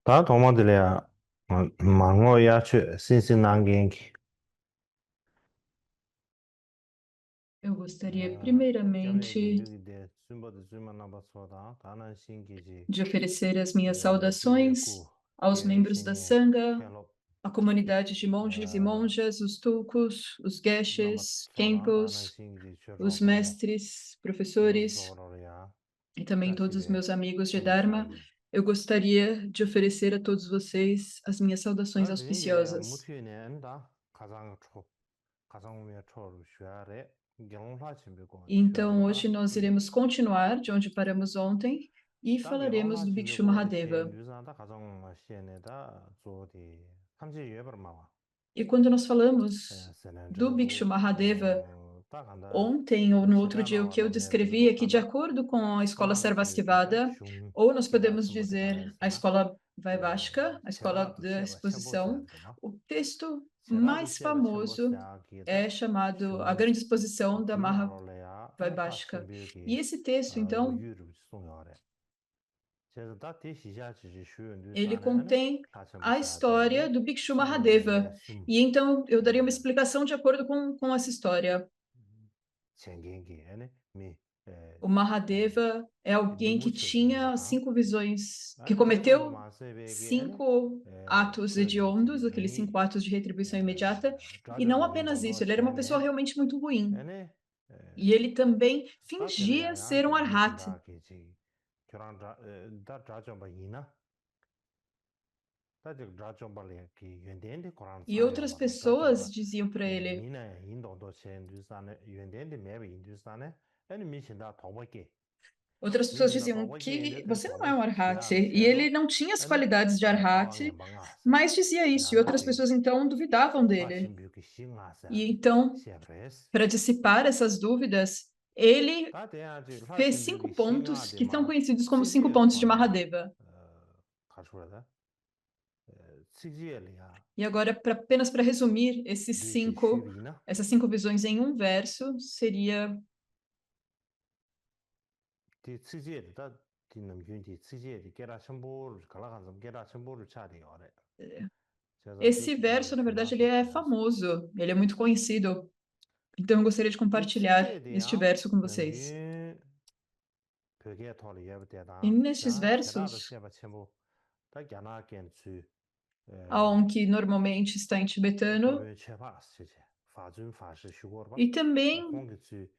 다 도마들이야 망어야 신신난genki. Eu gostaria, primeiramente, Jogide sumba de zuma nabasoda, tanan shingeji, de oferecer as minhas saudações judeku, aos gere membros da shinye, Sangha, kelop, à comunidade de monges e monjas, os tulcos, os geshes, namatsoda, tanan kempos, shingeji, os churoko, mestres, professores namasoroya, e também todos os tachide, meus amigos de Dharma. shinshagi. Eu gostaria de oferecer a todos vocês as minhas saudações 다 드신게 auspiciosas. 무튀네 안다 가장 위에 초를 쉬어래 경화 준비고 Então, hoje 쉬어라 nós iremos continuar de onde paramos ontem e 다 falaremos 경화 do Bhikshu 준비고 Mahadeva. 시엔주사다 가정 시엔에다 조디 탐지 예버마와 E quando nós falamos do Bhikshu 세난저고 Mahadeva 딱 간다 ontem ou no outro dia, o que eu 시다나와라 descrevi 메드도 é que, de 간다 acordo com a escola 하나스 기타 Sarvastivada, 슝 ou nós 기타 podemos 스모데 dizer a 가라스나 escola Vaivashka, a escola 제라도 da 셰바 exposição, 첨보시한테나 o texto 제라도 mais 셰바 famoso 첨보시하기다 é chamado A 슝 Grande Exposição da Maha 디나로래야 아나타 Vaibhashika. E 신비기 esse texto, então, 루유를 송요래 그래서 다 대시자지 쉬운 ele 뉴스안에 안에 contém 다 a história 첨보시하되네 do Bhikshu 신도네 Mahadeva. 숨 E então eu daria uma explicação de acordo com essa história. 생긴기 안에 미 O Mahadeva é alguém que 리무처 tinha 주의사다 5 visões, que 안에 디나로 cometeu 마세베기 안에 5 atos hediondos, aqueles 거디디 5 atos de retribuição imediata, e não 좌절을 apenas isso, 인도도 ele era uma pessoa 시안에 realmente muito ruim. 안에 E ele também fingia 다들이야 ser um 그 arhat. 미신다기지 교란 다 좌절바이나 다들 좌절발이 그 연대인데 고란 E 사요 outras 말로 pessoas 좌절바 diziam para ele, 미나 인도도 셴두산에 연대인데 매비 인두산에 아니 미신다 도바게 outras pessoas 미신다 diziam 도바게 que 인데 você não é 도바 um arhat. 시야를 E ele 쉐도 não tinha as 아니 qualidades de arhat, 다왕에 망아서 mas dizia isso. E outras 야나지 pessoas então duvidavam dele. 다신비기 싱하서 E então, 셰브레스 para dissipar essas dúvidas, ele 다대야지 fez 5 다신비기 pontos que são 싱하데마 conhecidos como 5 치지에 pontos de 토네 Mahadeva. 가르쳐다 치지엘이야 E agora, apenas para resumir 류시 슈비나 essas 5 visões em um verso, seria 디 치지엘다 디남균디 치지엘이 게라 첨보를 갈라간서 게라 첨보를 차리요 그래 그래서 디 esse verso, na verdade, ele 슈나서 é 차야서 famoso, ele é muito conhecido. Então, eu gostaria de 디 compartilhar este 치지엘이야 verso com vocês. 남균 벽에 토리 E 예브대다 nestes 자 제라도 versos, 셰바 첨보 다 야나겐 주 há um que normalmente está em tibetano, 법의 최파스 파준 파스 슈거바 e também 공기 주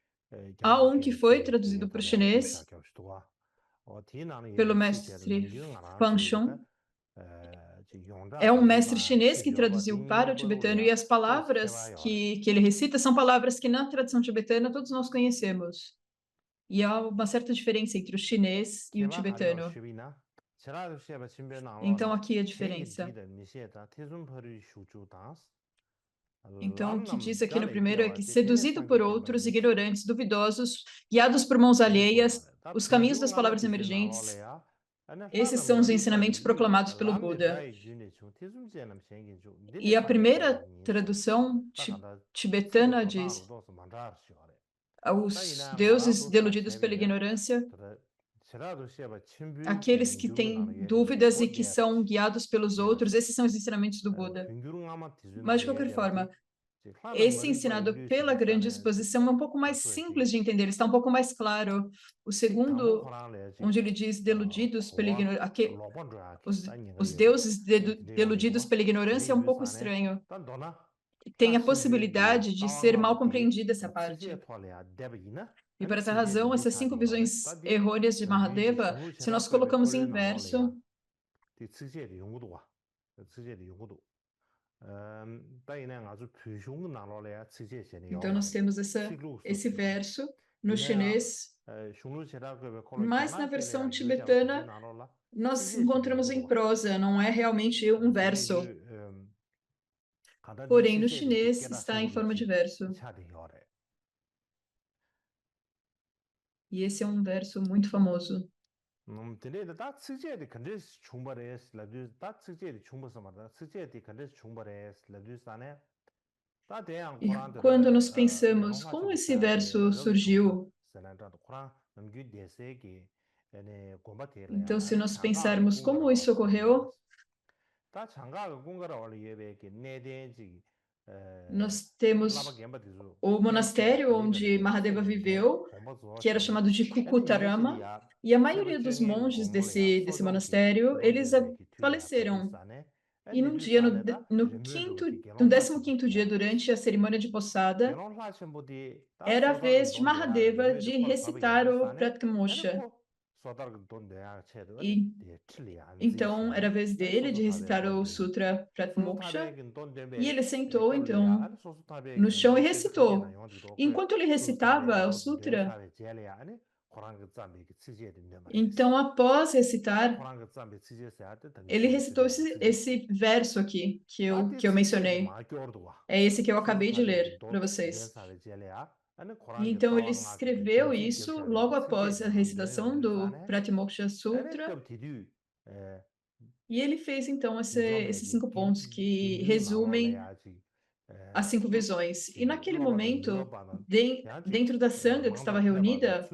há um que 야나겐 foi 주 traduzido 벽에 para o 토리 chinês 슈샤교스도와 디나는 pelo 이 치제를 mestre 남균 하나 Fanchon. 주의다 용자 É um mestre 주의바 chinês que 치주어바 traduziu para o tibetano, e 딩버로야 as 또 palavras 셰바요래 que ele recita são palavras que na tradição tibetana todos nós conhecemos. E há uma certa diferença entre o chinês e o 셰바 가려 tibetano. 슈비나 제라도 셰바 신변 Então, 나로다 aqui a 대기 diferença. 디다 미시에다 태준퍼리 슈주다스 Então, o que diz 람남 aqui no 자네 primeiro é que, 디어와 테네 seduzido por 상기 outros, 겜바니 ignorantes, duvidosos, guiados por mãos alheias, 미소요래 다 os caminhos das 빈중 palavras 아마티시 emergentes, 나로래야 아니 esses 하나 são os 머리 ensinamentos 거리 유 proclamados pelo 람이 Buda. 다이 균이 중 태중제는 생긴 중 E 딜레 a 상기 primeira 겜바니 있어 tradução 딱 한다 치기 tibetana 도다로 diz: 도서 만다르시오래 os 다이나 deuses 마라도사 deludidos pela 세베야 ignorância, 그래 제라도 시에바 친부 aqueles que 게는 têm 나는 예레 dúvidas e que são 고디에르시 guiados pelos outros, 예레시 esses são os ensinamentos do Buda. 균균 아마 Mas, 디즈나 de qualquer forma, 예데야티 하나 esse 머리 거리 ensinado pela 류시비 grande 산에 exposição é um pouco mais 가수지 simples de entender, está um pouco mais claro. O 티 당보 segundo, 코란레지 onde ele diz deludidos pela 고와 ignorância, 로본드라게 os, 다니가 os 예베 deuses deludidos 디디용디도 pela ignorância é um pouco 리유산에 estranho. 단도나 Tem 다 a 신비기 possibilidade de ser mal 다왕마디기 compreendida essa 치지에 parte. 토레야 데비나 E por 아니 essa 치지에 razão, 리뷰 essas 5 visões 차디오레 다디 errôneas de 남균지 Mahadeva, 슝루 se nós 제라코베 colocamos em 콜레나로레야 verso, 디 치지에 용구도와 치지에 용구도 다이네 아주 표준 나로레야 치지에 세니 então nós 요마레 temos 치루 esse 수치오 verso no 디네야 chinês, 슝루 제라코베 콜레 mas na versão 갸나케네야 유자 주지 tibetana 나로라 nós 치지에 세니 encontramos em 용구도와 prosa, não é realmente um verso. 디니주 가다디 Porém, no 치지에 디 chinês 게라 está em 첨부를 forma de 지 verso. 차디 요레 E esse é um verso muito famoso. 근데 다 치지에 컨디스 충분해스 라두 다 치지에 충분해서 말다 치지에 컨디스 충분해스 라두산에 다 대한 E quando nós 코란들의 pensamos 경험하지 como esse 못하게 verso 여기 중서 surgiu, 세나도 코란 넘기 대세기 Então, se nós pensarmos como isso ocorreu, nós temos o monastério onde Mahadeva viveu, que era chamado de Kukutarama, e a maioria dos monges desse monastério, eles faleceram. E num dia, no 15º dia, durante a cerimônia de poçada, era a vez de Mahadeva de recitar o Pratkamosha. E então era a vez dele de recitar o Sutra Pratmoksha, e ele sentou então no chão e recitou. E enquanto ele recitava o sutra, então após recitar, ele recitou esse verso aqui que eu mencionei. É esse que eu acabei de ler para vocês. E então ele escreveu isso logo após a recitação do Pratimoksha Sutra. E ele fez então esses 5 pontos que resumem as 5 visões. E naquele momento, dentro da sanga que estava reunida,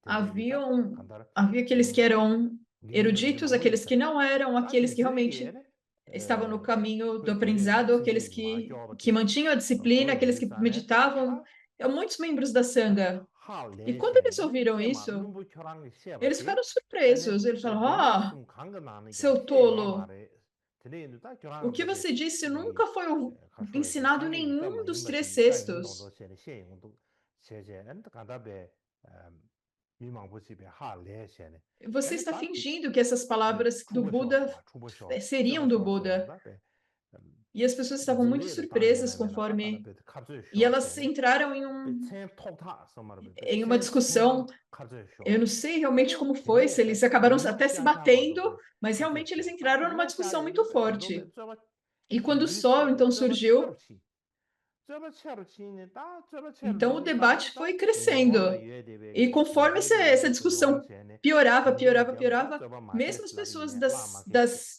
havia aqueles que eram eruditos, aqueles que não eram, aqueles que realmente estavam no caminho do aprendizado, aqueles que mantinham a disciplina, aqueles que meditavam, muitos membros da sanga. E quando eles ouviram isso, eles ficaram surpresos. Eles falaram: "Ah, seu tolo, o que você disse nunca foi ensinado em nenhum dos 3 cestos. Você está fingindo que essas palavras do Buda seriam do Buda." E as pessoas estavam muito surpresas conforme. E elas entraram em uma discussão. Eu não sei realmente como foi, se eles acabaram até se batendo, mas realmente eles entraram numa discussão muito forte. E quando o sol então surgiu, então o debate foi crescendo. E conforme essa discussão piorava, mesmo as pessoas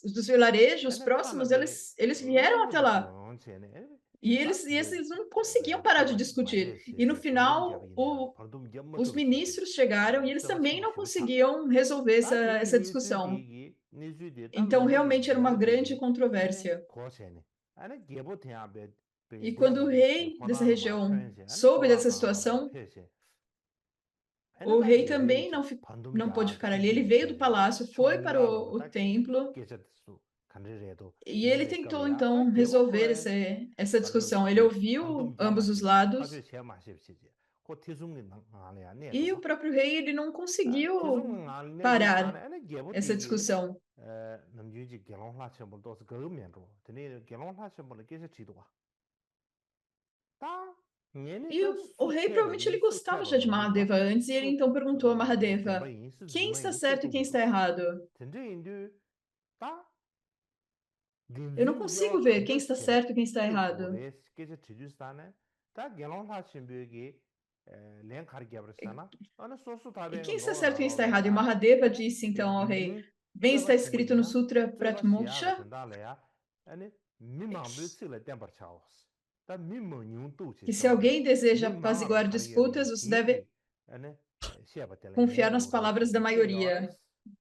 dos vilarejos próximos, eles vieram até lá. E eles não conseguiam parar de discutir. E no final, os ministros chegaram e eles também não conseguiam resolver essa discussão. Então, realmente era uma grande controvérsia. E quando o rei dessa região soube dessa situação, o rei também não pôde ficar ali. Ele veio do palácio, foi para o templo e ele tentou, então, resolver essa discussão. Ele ouviu ambos os lados e o próprio rei ele não conseguiu parar essa discussão. E o rei provavelmente ele gostava já de Mahadeva antes, e ele então perguntou a Mahadeva: quem está certo e quem está errado? Eu não consigo ver quem está certo e quem está errado. E quem está certo e quem está errado? E o Mahadeva disse então ao rei: bem está escrito no Sutra Pratmoksha que se alguém deseja apaziguar disputas, você deve confiar nas palavras da maioria,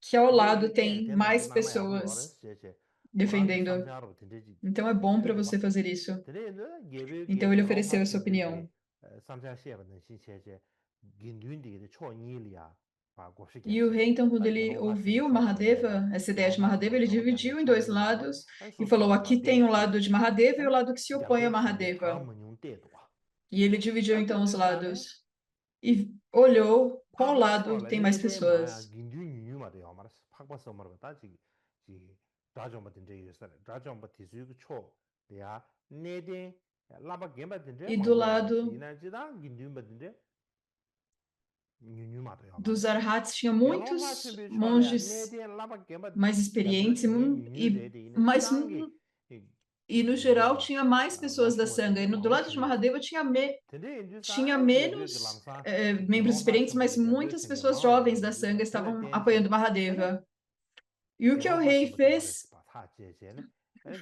que ao lado tem mais pessoas defendendo. Então é bom para você fazer isso. Então ele ofereceu essa opinião. E o rei, então, quando ele ouviu Mahadeva, essa ideia de Mahadeva, ele dividiu em 2 lados e falou: aqui tem o lado de Mahadeva e o lado que se opõe a Mahadeva. E ele dividiu então os lados e olhou qual lado tem mais pessoas. E do lado dos Arhats tinha muitos monges mais experientes, e no geral tinha mais pessoas da Sangha. E do lado de Mahadeva tinha menos membros experientes, mas muitas pessoas jovens da Sangha estavam apoiando Mahadeva. E o que o rei fez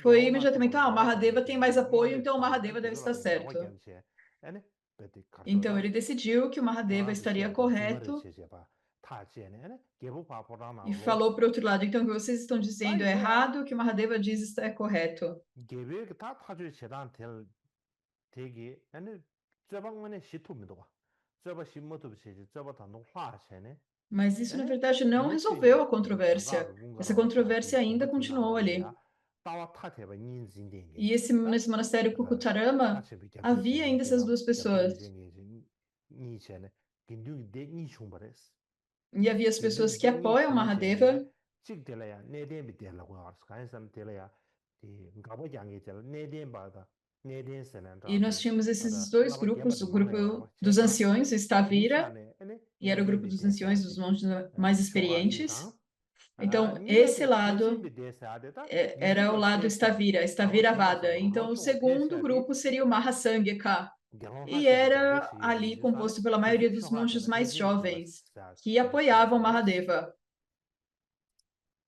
foi imediatamente: o Mahadeva tem mais apoio, então o Mahadeva deve estar certo. Então ele decidiu que o Mahadeva estaria correto E falou para o outro lado, então o que vocês estão dizendo é errado, o que Mahadeva diz é correto. Mas isso, na verdade, não resolveu a controvérsia. Essa controvérsia ainda continuou ali. E nesse monastério Kukutarama, havia ainda essas duas pessoas. E havia as pessoas que apoiam Mahadeva e nós tínhamos esses dois grupos, o grupo dos anciões, o Stavira, e era o grupo dos anciões, dos monges mais experientes. Então, esse lado era o lado Staviravada. Então, o segundo grupo seria o Mahasanghika, e era ali composto pela maioria dos monges mais jovens, que apoiavam Mahadeva.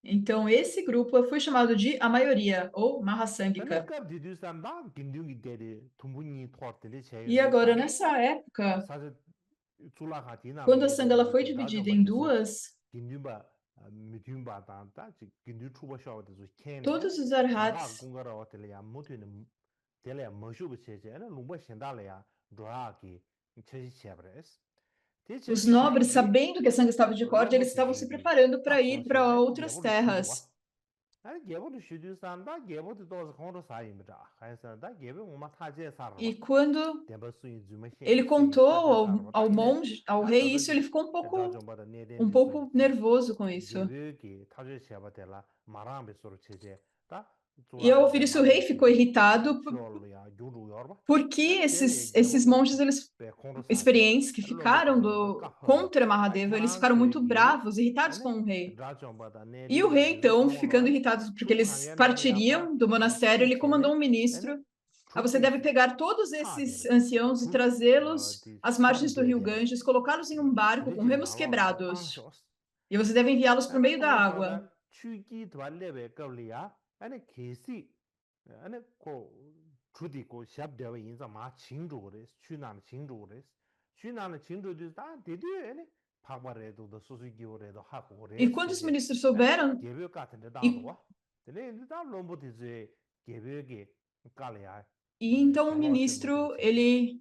Então, esse grupo foi chamado de a maioria, ou Mahasanghika. E agora, nessa época, quando a Sangha ela foi dividida em duas, todos os arhats, os nobres, sabendo que a Sangha estava de corda, eles estavam se preparando para ir para outras terras. E quando ele contou ao monge, ao rei isso, ele ficou um pouco nervoso com isso. E ao ouvir isso, o rei ficou irritado porque esses monges experientes que ficaram contra Mahadeva, eles ficaram muito bravos, irritados com o rei. E o rei, então, ficando irritado porque eles partiriam do monastério, ele comandou um ministro: você deve pegar todos esses anciãos e trazê-los às margens do rio Ganges, colocá-los em um barco com remos quebrados. E você deve enviá-los para o meio da água. E quando os ministros souberam, e então o ministro, ele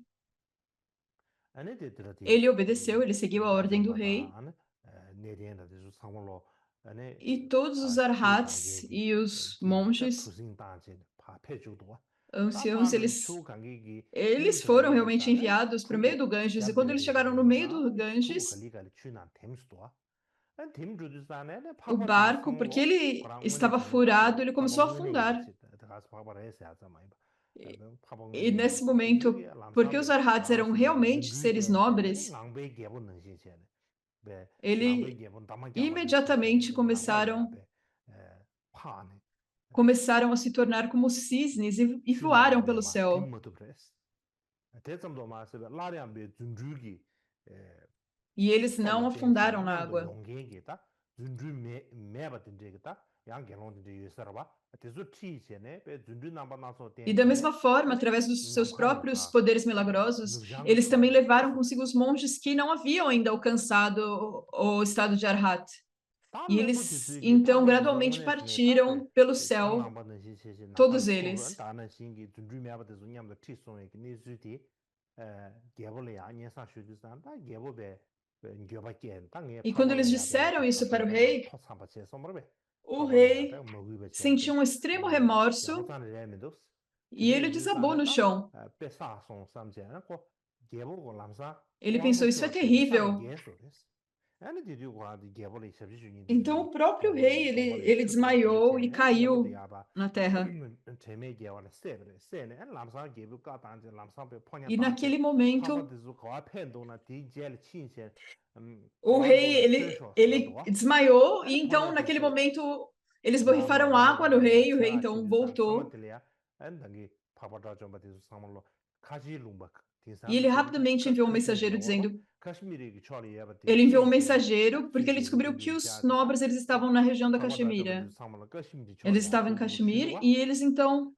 obedeceu, ele seguiu a ordem do rei. E todos os arhats e os monges anciãos, eles foram realmente enviados para o meio do Ganges. E quando eles chegaram no meio do Ganges, o barco, porque ele estava furado, ele começou a afundar. E nesse momento, porque os arhats eram realmente seres nobres, eles imediatamente começaram a se tornar como cisnes e voaram pelo céu. E eles não afundaram na água. E da mesma forma, através dos seus próprios poderes milagrosos, eles também levaram consigo os monges que não haviam ainda alcançado o estado de Arhat. E eles, então, gradualmente partiram pelo céu, todos eles. E quando eles disseram isso para o rei sentiu um extremo remorso e ele desabou no chão. Ele pensou, isso é terrível. Então o próprio rei, ele desmaiou e caiu na terra. E naquele momento, o rei, ele desmaiou, e então naquele momento eles borrifaram água no rei, e o rei então voltou. E ele rapidamente enviou um mensageiro dizendo... Ele enviou um mensageiro porque ele descobriu que os nobres eles estavam na região da Caxemira. Eles estavam em Caxemir e eles então...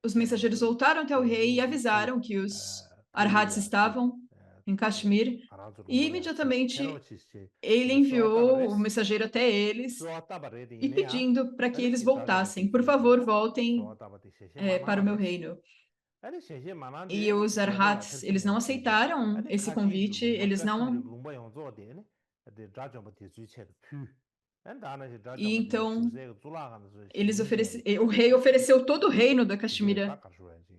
os mensageiros voltaram até o rei e avisaram que os arhats estavam em Kashmir, e imediatamente ele enviou o mensageiro até eles e pedindo para que eles voltassem. Por favor, voltem para o meu reino. E os Arhats, eles não aceitaram esse convite, eles não... E então, o rei ofereceu todo o reino da Caxemira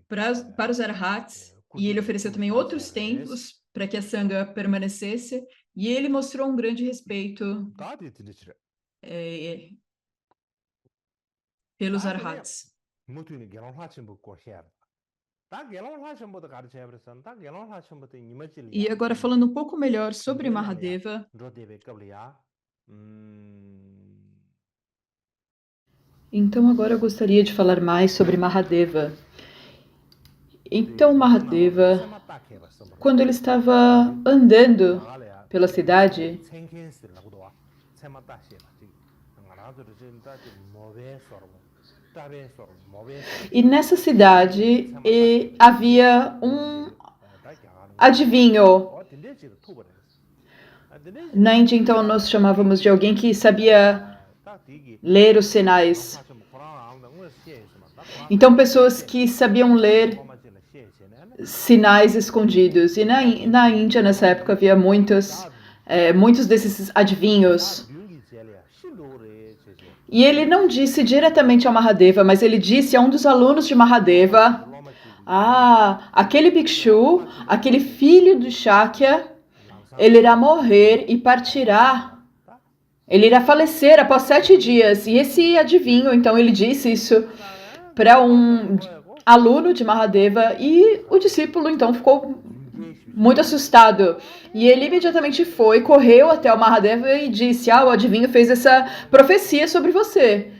para os Arhats, e ele ofereceu também outros templos para que a Sangha permanecesse, e ele mostrou um grande respeito pelos Arhats. E agora, falando um pouco melhor sobre Mahadeva, então agora eu gostaria de falar mais sobre Mahadeva. Então Mahadeva, quando ele estava andando pela cidade, e nessa cidade havia um adivinho. Na Índia, então, nós chamávamos de alguém que sabia ler os sinais. Então, pessoas que sabiam ler sinais escondidos. E na Índia, nessa época, havia muitos desses adivinhos. E ele não disse diretamente ao Mahadeva, mas ele disse a um dos alunos de Mahadeva: aquele Bhikshu, aquele filho do Shakya, ele irá morrer e partirá. Ele irá falecer após 7 dias. E esse adivinho, então, ele disse isso para um aluno de Mahadeva, e o discípulo, então, ficou muito assustado. E ele imediatamente correu até o Mahadeva e disse: o adivinho fez essa profecia sobre você.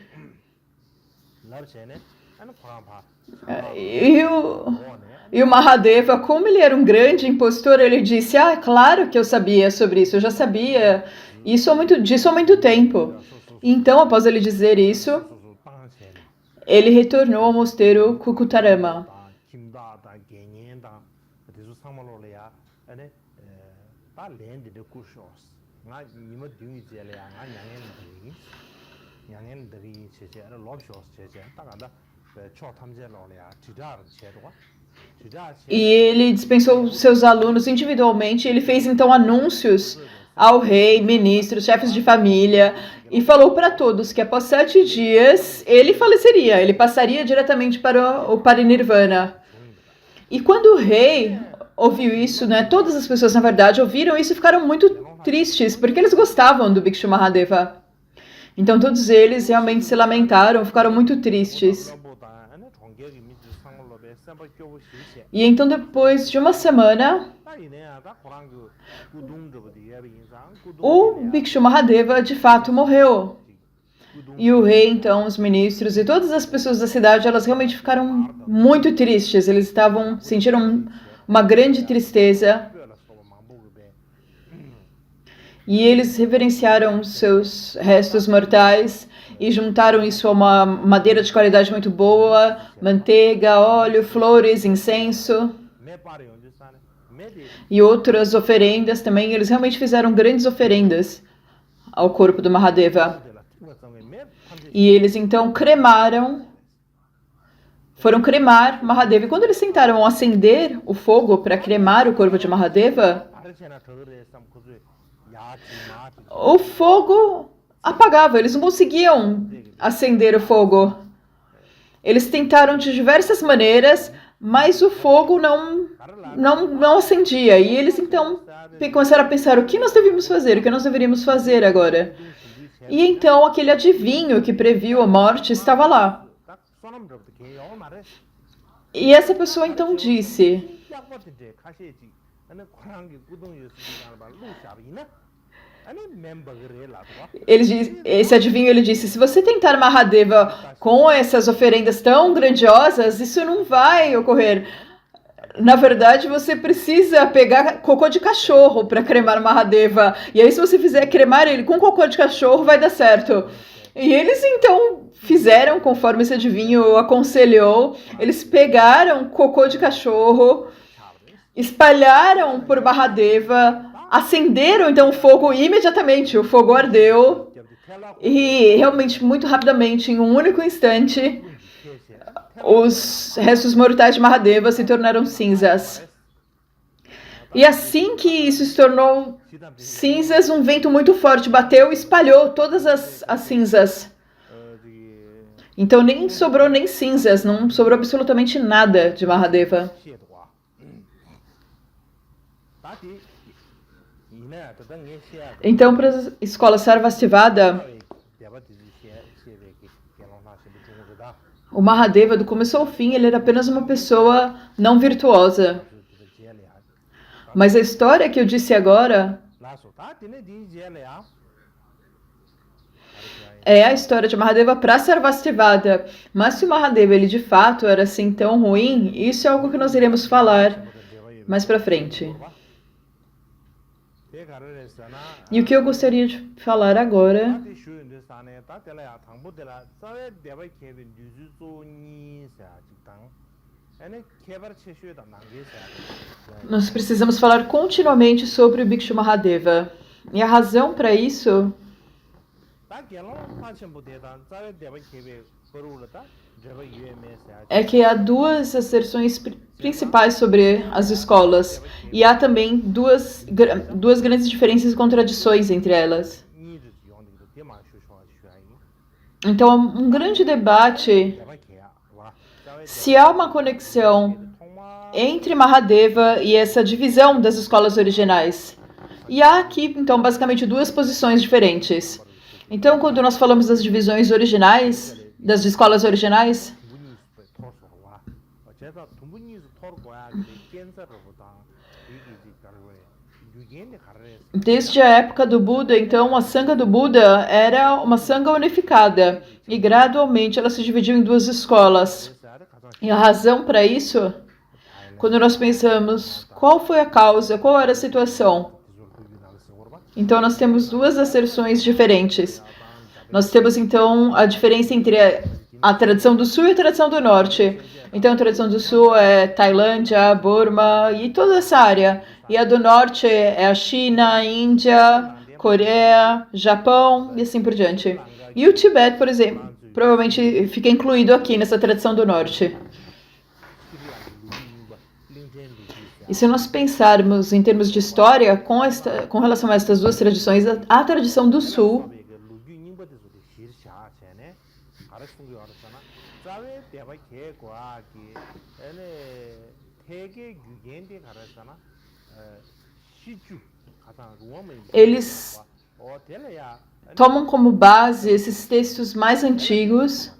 E o Mahadeva, como ele era um grande impostor, ele disse: claro que eu sabia sobre isso, eu já sabia disso há muito tempo. Então, após ele dizer isso, ele retornou ao mosteiro Kukutarama. E ele dispensou seus alunos individualmente. Ele fez então anúncios ao rei, ministros, chefes de família, e falou para todos que após 7 dias ele faleceria, ele passaria diretamente para o Parinirvana. E quando o rei ouviu isso, todas as pessoas, na verdade, ouviram isso e ficaram muito tristes, porque eles gostavam do Bhikshu Mahadeva. Então todos eles realmente se lamentaram, ficaram muito tristes. E então, depois de uma semana, o Bhikshu Mahadeva de fato morreu. E o rei, então, os ministros e todas as pessoas da cidade, elas realmente ficaram muito tristes. Eles sentiram uma grande tristeza. E eles reverenciaram seus restos mortais e juntaram isso a uma madeira de qualidade muito boa, manteiga, óleo, flores, incenso e outras oferendas também. Eles realmente fizeram grandes oferendas ao corpo do Mahadeva. E eles então foram cremar Mahadeva. E quando eles tentaram acender o fogo para cremar o corpo de Mahadeva, o fogo apagava, eles não conseguiam acender o fogo. Eles tentaram de diversas maneiras, mas o fogo não acendia. E eles então começaram a pensar: o que nós devíamos fazer? O que nós deveríamos fazer agora? E então aquele adivinho que previu a morte estava lá. E essa pessoa então disse: esse adivinho, ele disse: se você tentar Mahadeva com essas oferendas tão grandiosas, isso não vai ocorrer. Na verdade, você precisa pegar cocô de cachorro para cremar Mahadeva. E aí, se você fizer cremar ele com cocô de cachorro, vai dar certo. E eles, então, fizeram conforme esse adivinho aconselhou. Eles pegaram cocô de cachorro espalharam por Mahadeva, acenderam então o fogo imediatamente, o fogo ardeu e realmente muito rapidamente, em um único instante, os restos mortais de Mahadeva se tornaram cinzas. E assim que isso se tornou cinzas, um vento muito forte bateu e espalhou todas as cinzas. Então nem sobrou nem cinzas, não sobrou absolutamente nada de Mahadeva. Então, para a escola Sarvastivada, o Mahadeva, do começo ao fim, ele era apenas uma pessoa não virtuosa. Mas a história que eu disse agora é a história de Mahadeva para Sarvastivada. Mas se o Mahadeva, ele de fato era assim tão ruim, isso é algo que nós iremos falar mais para frente. E o que eu gostaria de falar agora nós precisamos falar continuamente sobre o Bhikshu Mahadeva. E a razão para isso é que há duas asserções principais sobre as escolas. E há também duas grandes diferenças e contradições entre elas. Então, há um grande debate se há uma conexão entre Mahadeva e essa divisão das escolas originais. E há aqui, então, basicamente duas posições diferentes. Então, quando nós falamos das divisões originais, das escolas originais, desde a época do Buda, então, a Sangha do Buda era uma Sangha unificada. E gradualmente ela se dividiu em duas escolas. E a razão para isso, quando nós pensamos qual foi a causa, qual era a situação, então nós temos duas asserções diferentes. Nós temos então a diferença entre a tradição do Sul e a tradição do Norte. Então a tradição do Sul é Tailândia, Burma e toda essa área. E a do Norte é a China, a Índia, Coreia, Japão e assim por diante. E o Tibete, por exemplo, provavelmente fica incluído aqui nessa tradição do Norte. E se nós pensarmos em termos de história, com relação a essas duas tradições, a tradição do Sul eles tomam como base esses textos mais antigos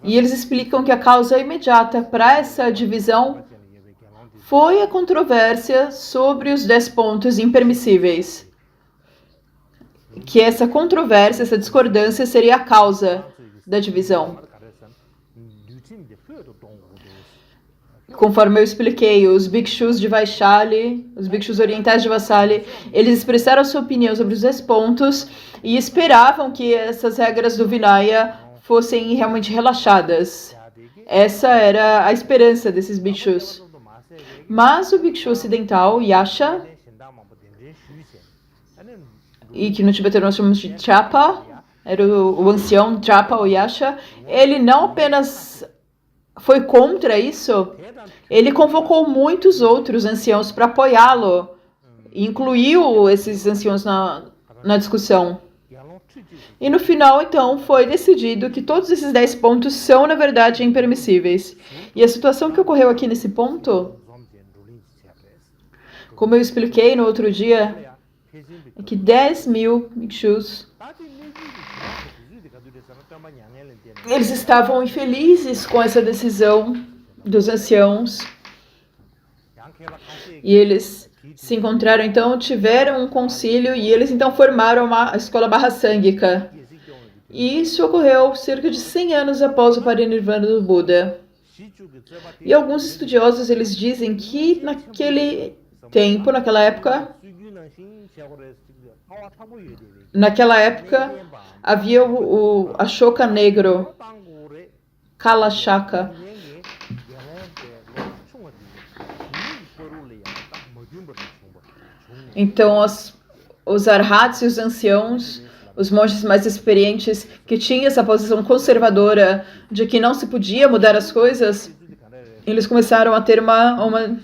e eles explicam que a causa imediata para essa divisão foi a controvérsia sobre os 10 pontos impermissíveis. Que essa controvérsia, essa discordância seria a causa da divisão. Conforme eu expliquei, os bhikshus de Vaishali, os bhikshus orientais de Vaishali, eles expressaram a sua opinião sobre os 10 pontos e esperavam que essas regras do Vinaya fossem realmente relaxadas. Essa era a esperança desses bhikshus. Mas o bhikshu ocidental, Yasha, e que no tibetano nós chamamos de Chapa, era o ancião Chapa ou Yasha, ele não apenas foi contra isso, ele convocou muitos outros anciãos para apoiá-lo, incluiu esses anciãos na discussão. E no final, então, foi decidido que todos esses 10 pontos são, na verdade, impermissíveis. E a situação que ocorreu aqui nesse ponto, como eu expliquei no outro dia, é que 10.000 bhikshus, eles estavam infelizes com essa decisão dos anciãos. E eles se encontraram, então, tiveram um concílio e eles, então, formaram a escola Mahasangika. E isso ocorreu cerca de 100 anos após o Parinirvana do Buda. E alguns estudiosos, eles dizem que naquele tempo, naquela época, havia o Ashoka Negro, Kala Shaka. Então, os arhats e os anciãos, os monges mais experientes, que tinham essa posição conservadora de que não se podia mudar as coisas, eles começaram a ter uma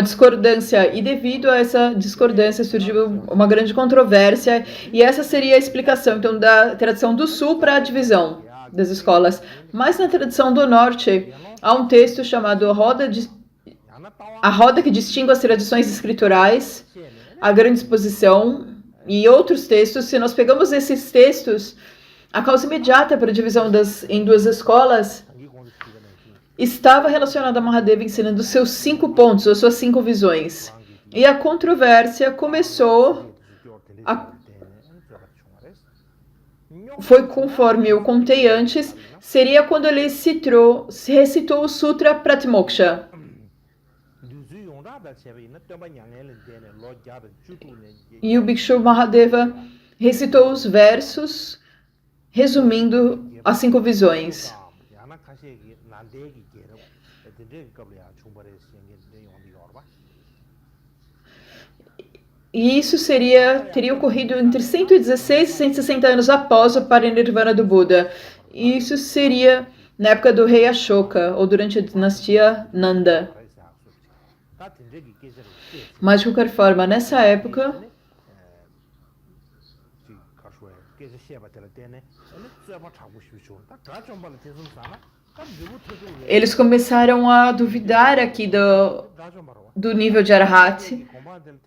discordância, e devido a essa discordância surgiu uma grande controvérsia, e essa seria a explicação, então, da tradição do Sul para a divisão das escolas. Mas na tradição do Norte, há um texto chamado A Roda que Distingue as Tradições Escriturais, A Grande Exposição, e outros textos. Se nós pegamos esses textos, a causa imediata para a divisão em duas escolas estava relacionada a Mahadeva ensinando seus 5 pontos, ou suas 5 visões. E a controvérsia começou, foi conforme eu contei antes, seria quando ele recitou o Sutra Pratimoksha. E o Bhikshu Mahadeva recitou os versos, resumindo as 5 visões. E isso teria ocorrido entre 116 e 160 anos após o Parinirvana do Buda. E isso seria na época do rei Ashoka, ou durante a dinastia Nanda. Mas, de qualquer forma, nessa época, eles começaram a duvidar aqui do nível de Arhat,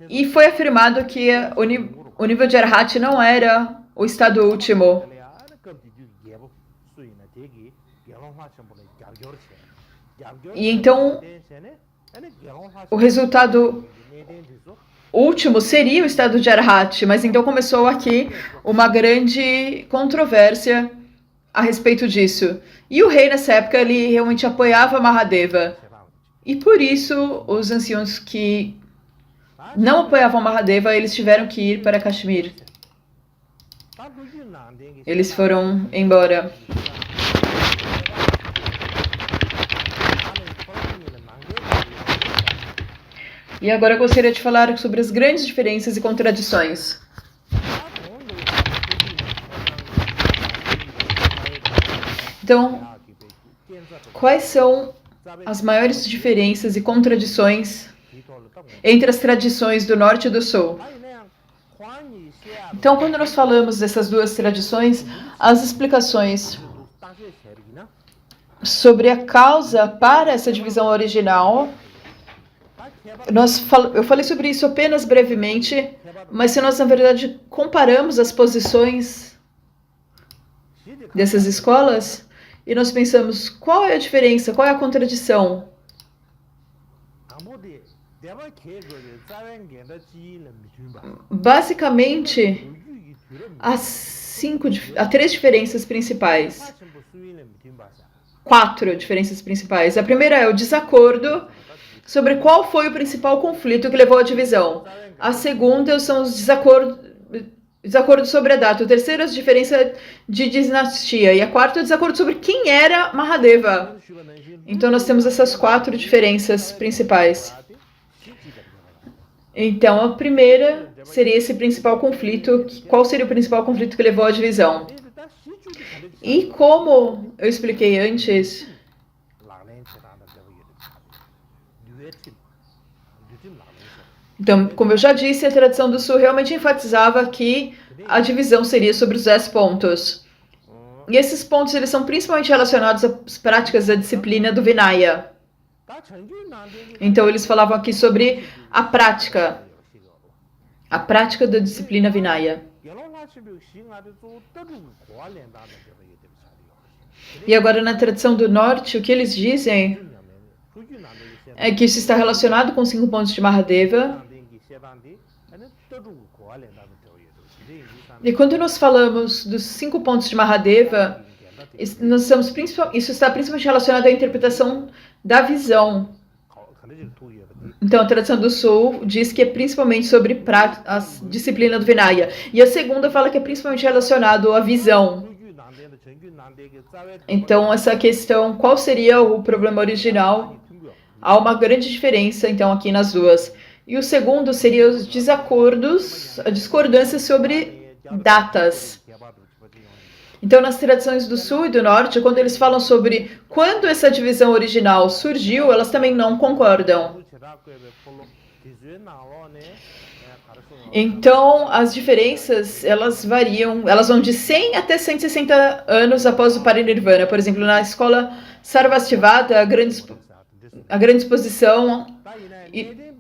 e foi afirmado que o nível de Arhat não era o estado último. E então, o resultado último seria o estado de Arhat, mas então começou aqui uma grande controvérsia a respeito disso. E o rei, nessa época, ele realmente apoiava Mahadeva. E por isso, os anciãos que não apoiavam Mahadeva, eles tiveram que ir para Kashmir. Eles foram embora. E agora eu gostaria de falar sobre as grandes diferenças e contradições. Então, quais são as maiores diferenças e contradições entre as tradições do Norte e do Sul? Então, quando nós falamos dessas duas tradições, as explicações sobre a causa para essa divisão original, eu falei sobre isso apenas brevemente, mas se nós, na verdade, comparamos as posições dessas escolas, e nós pensamos, qual é a diferença, qual é a contradição? Basicamente, há 3 diferenças principais. 4 diferenças principais. A primeira é o desacordo sobre qual foi o principal conflito que levou à divisão. A segunda são os desacordo sobre a data. O terceiro é a diferença de dinastia. E a quarta é o desacordo sobre quem era Mahadeva. Então nós temos essas 4 diferenças principais. Então a primeira seria esse principal conflito. Qual seria o principal conflito que levou à divisão? E como eu expliquei antes, então, como eu já disse, a tradição do Sul realmente enfatizava que a divisão seria sobre os 10 pontos. E esses pontos eles são principalmente relacionados às práticas da disciplina do Vinaya. Então, eles falavam aqui sobre a prática da disciplina Vinaya. E agora, na tradição do Norte, o que eles dizem é que isso está relacionado com os 5 pontos de Mahadeva. E quando nós falamos dos 5 pontos de Mahadeva, isso está principalmente relacionado à interpretação da visão. Então, a tradição do Sul diz que é principalmente sobre a disciplina do Vinaya. E a segunda fala que é principalmente relacionado à visão. Então, essa questão, qual seria o problema original? Há uma grande diferença, então, aqui nas duas. E o segundo seria os desacordos, a discordância sobre datas. Então, nas tradições do Sul e do Norte, quando eles falam sobre quando essa divisão original surgiu, elas também não concordam. Então, as diferenças, elas variam, elas vão de 100 até 160 anos após o Parinirvana. Por exemplo, na escola Sarvastivada, a grande exposição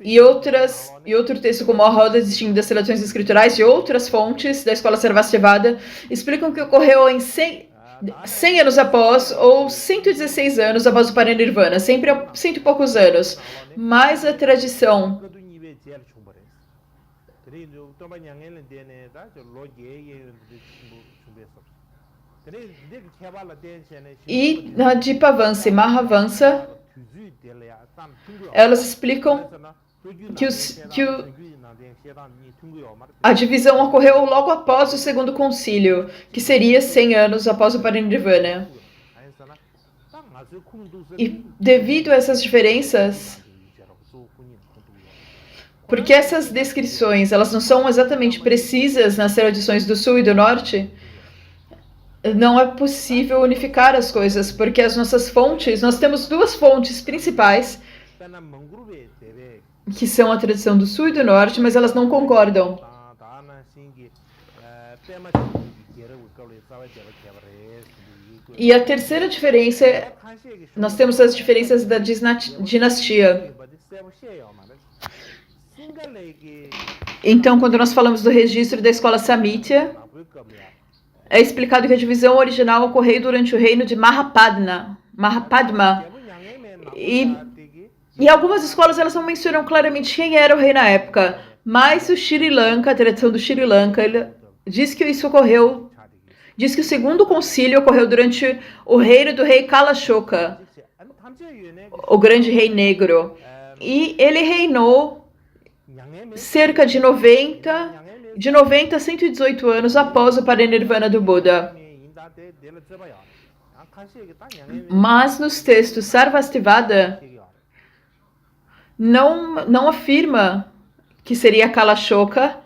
e outro texto como a Roda Distinta das Relações Escriturais e outras fontes da escola Sarvastivada explicam que ocorreu em 100 anos após ou 116 anos após o Parinirvana, sempre há 100 e poucos anos. Mas a tradição e na Dipavansa e Mahavansa, elas explicam que a divisão ocorreu logo após o segundo concílio, que seria 100 anos após o Parinirvana. E devido a essas diferenças, porque essas descrições elas não são exatamente precisas nas tradições do Sul e do Norte, não é possível unificar as coisas, porque as nossas fontes, nós temos duas fontes principais, que são a tradição do Sul e do Norte, mas elas não concordam. E a terceira diferença, nós temos as diferenças da dinastia. Então, quando nós falamos do registro da escola Sammitya, é explicado que a divisão original ocorreu durante o reino de Mahapadma. E algumas escolas elas não mencionam claramente quem era o rei na época, mas o Sri Lanka, a tradição do Sri Lanka, ele diz que isso ocorreu, diz que o segundo concílio ocorreu durante o reino do rei Kalashoka, o grande rei negro. E ele reinou cerca de 90 a 118 anos após o Parinirvana do Buda. Mas nos textos Sarvastivada não afirma que seria Kalashoka.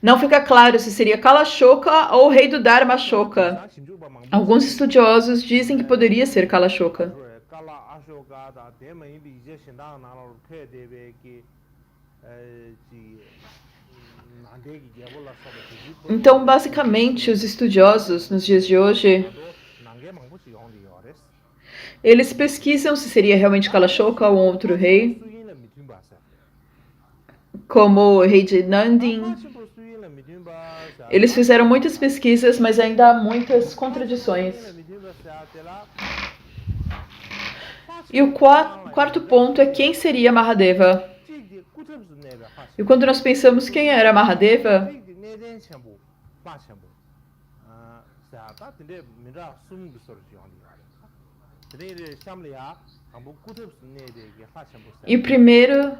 Não fica claro se seria Kalashoka ou o rei do Dharma Ashoka. Alguns estudiosos dizem que poderia ser Kalashoka. Então, basicamente, os estudiosos nos dias de hoje, eles pesquisam se seria realmente Kalashoka ou outro rei, como o rei de Nandin. Eles fizeram muitas pesquisas, mas ainda há muitas contradições. E o quarto ponto é quem seria Mahadeva. E quando nós pensamos quem era Mahadeva, e primeiro,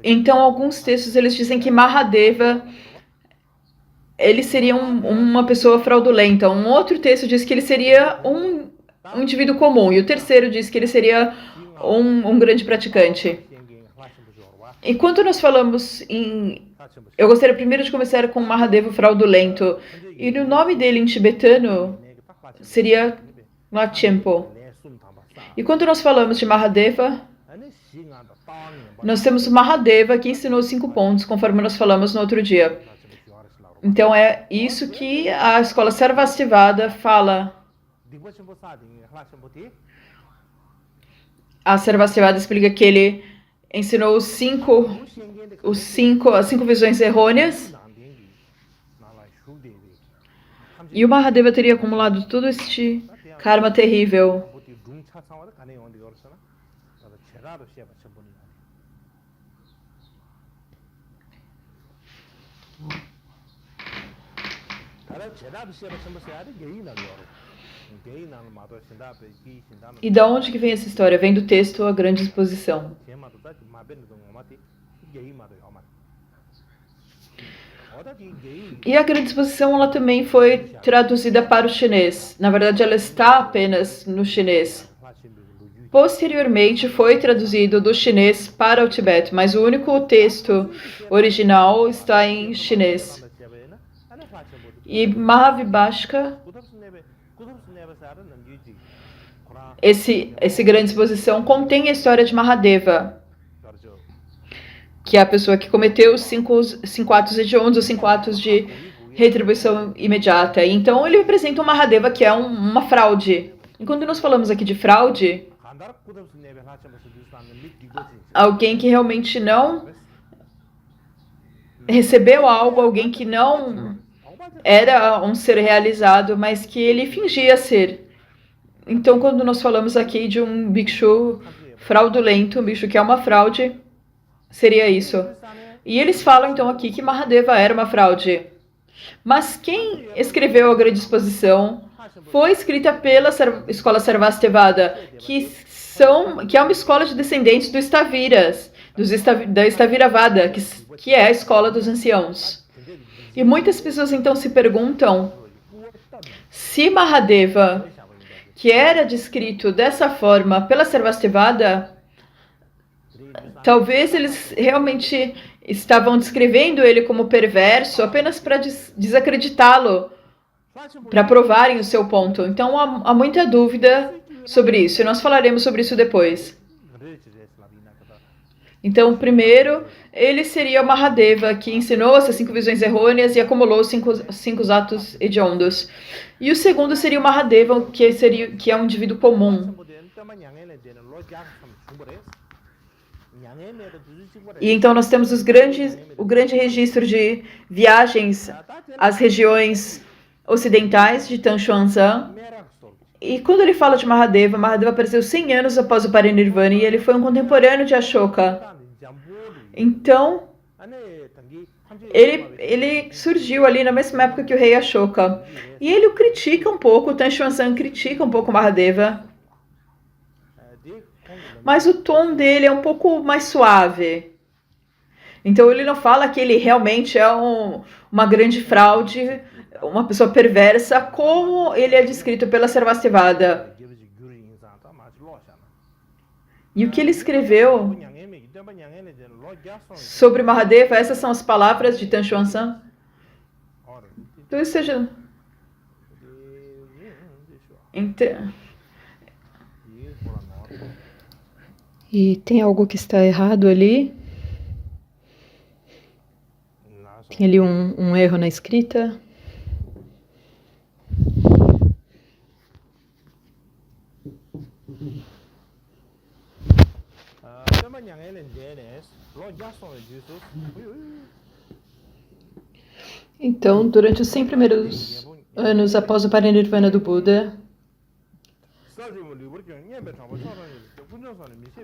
então alguns textos eles dizem que Mahadeva ele seria uma pessoa fraudulenta. Um outro texto diz que ele seria um indivíduo comum. E o terceiro diz que ele seria um grande praticante. E quando nós falamos em... Eu gostaria primeiro de começar com Mahadeva fraudulento. E o nome dele em tibetano seria Lachempo. E quando nós falamos de Mahadeva, nós temos o Mahadeva que ensinou 5 pontos, conforme nós falamos no outro dia. Então é isso que a escola Sarvastivada fala. A Sarvastivada explica que ele ensinou as 5 visões errôneas. E o Mahadeva teria acumulado todo este karma terrível. E da onde que vem essa história? Vem do texto A Grande Exposição. E a grande exposição ela também foi traduzida para o chinês. Na verdade, ela está apenas no chinês. Posteriormente, foi traduzido do chinês para o Tibete, mas o único texto original está em chinês. E Mahavibhashka, esse grande exposição contém a história de Mahadeva, que é a pessoa que cometeu os cinco atos hediondos, os 5 atos de retribuição imediata. Então ele representa o Mahadeva, que é uma fraude. E quando nós falamos aqui de fraude, alguém que realmente não recebeu algo, alguém que não era um ser realizado, mas que ele fingia ser. Então, quando nós falamos aqui de um bhikshu fraudulento, um bhikshu que é uma fraude, seria isso. E eles falam então aqui que Mahadeva era uma fraude. Mas quem escreveu a grande exposição foi escrita pela escola Sarvastivada, que é uma escola de descendentes dos Staviras, da Staviravada, que é a escola dos anciãos. E muitas pessoas então se perguntam se Mahadeva, que era descrito dessa forma pela Sarvastivada, talvez eles realmente estavam descrevendo ele como perverso apenas para desacreditá-lo, para provarem o seu ponto. Então há muita dúvida sobre isso, e nós falaremos sobre isso depois. Então, primeiro, ele seria o Mahadeva, que ensinou essas 5 visões errôneas e acumulou os 5 atos hediondos. E o segundo seria o Mahadeva, que é um indivíduo comum. E então nós temos o grande registro de viagens às regiões ocidentais de Tanshuanzan. E quando ele fala de Mahadeva, Mahadeva apareceu 100 anos após o Parinirvana e ele foi um contemporâneo de Ashoka. Então, ele surgiu ali na mesma época que o rei Ashoka. E ele o critica um pouco, o Tanshuanzan critica um pouco Mahadeva. Mas o tom dele é um pouco mais suave. Então ele não fala que ele realmente é uma grande fraude, uma pessoa perversa, como ele é descrito pela Sarvastivada. E o que ele escreveu sobre Mahadeva, essas são as palavras de Tanshuanzan. Então, seja... E tem algo que está errado ali? Tem ali um erro na escrita? Então, durante os 100 primeiros anos após o Parinirvana do Buda,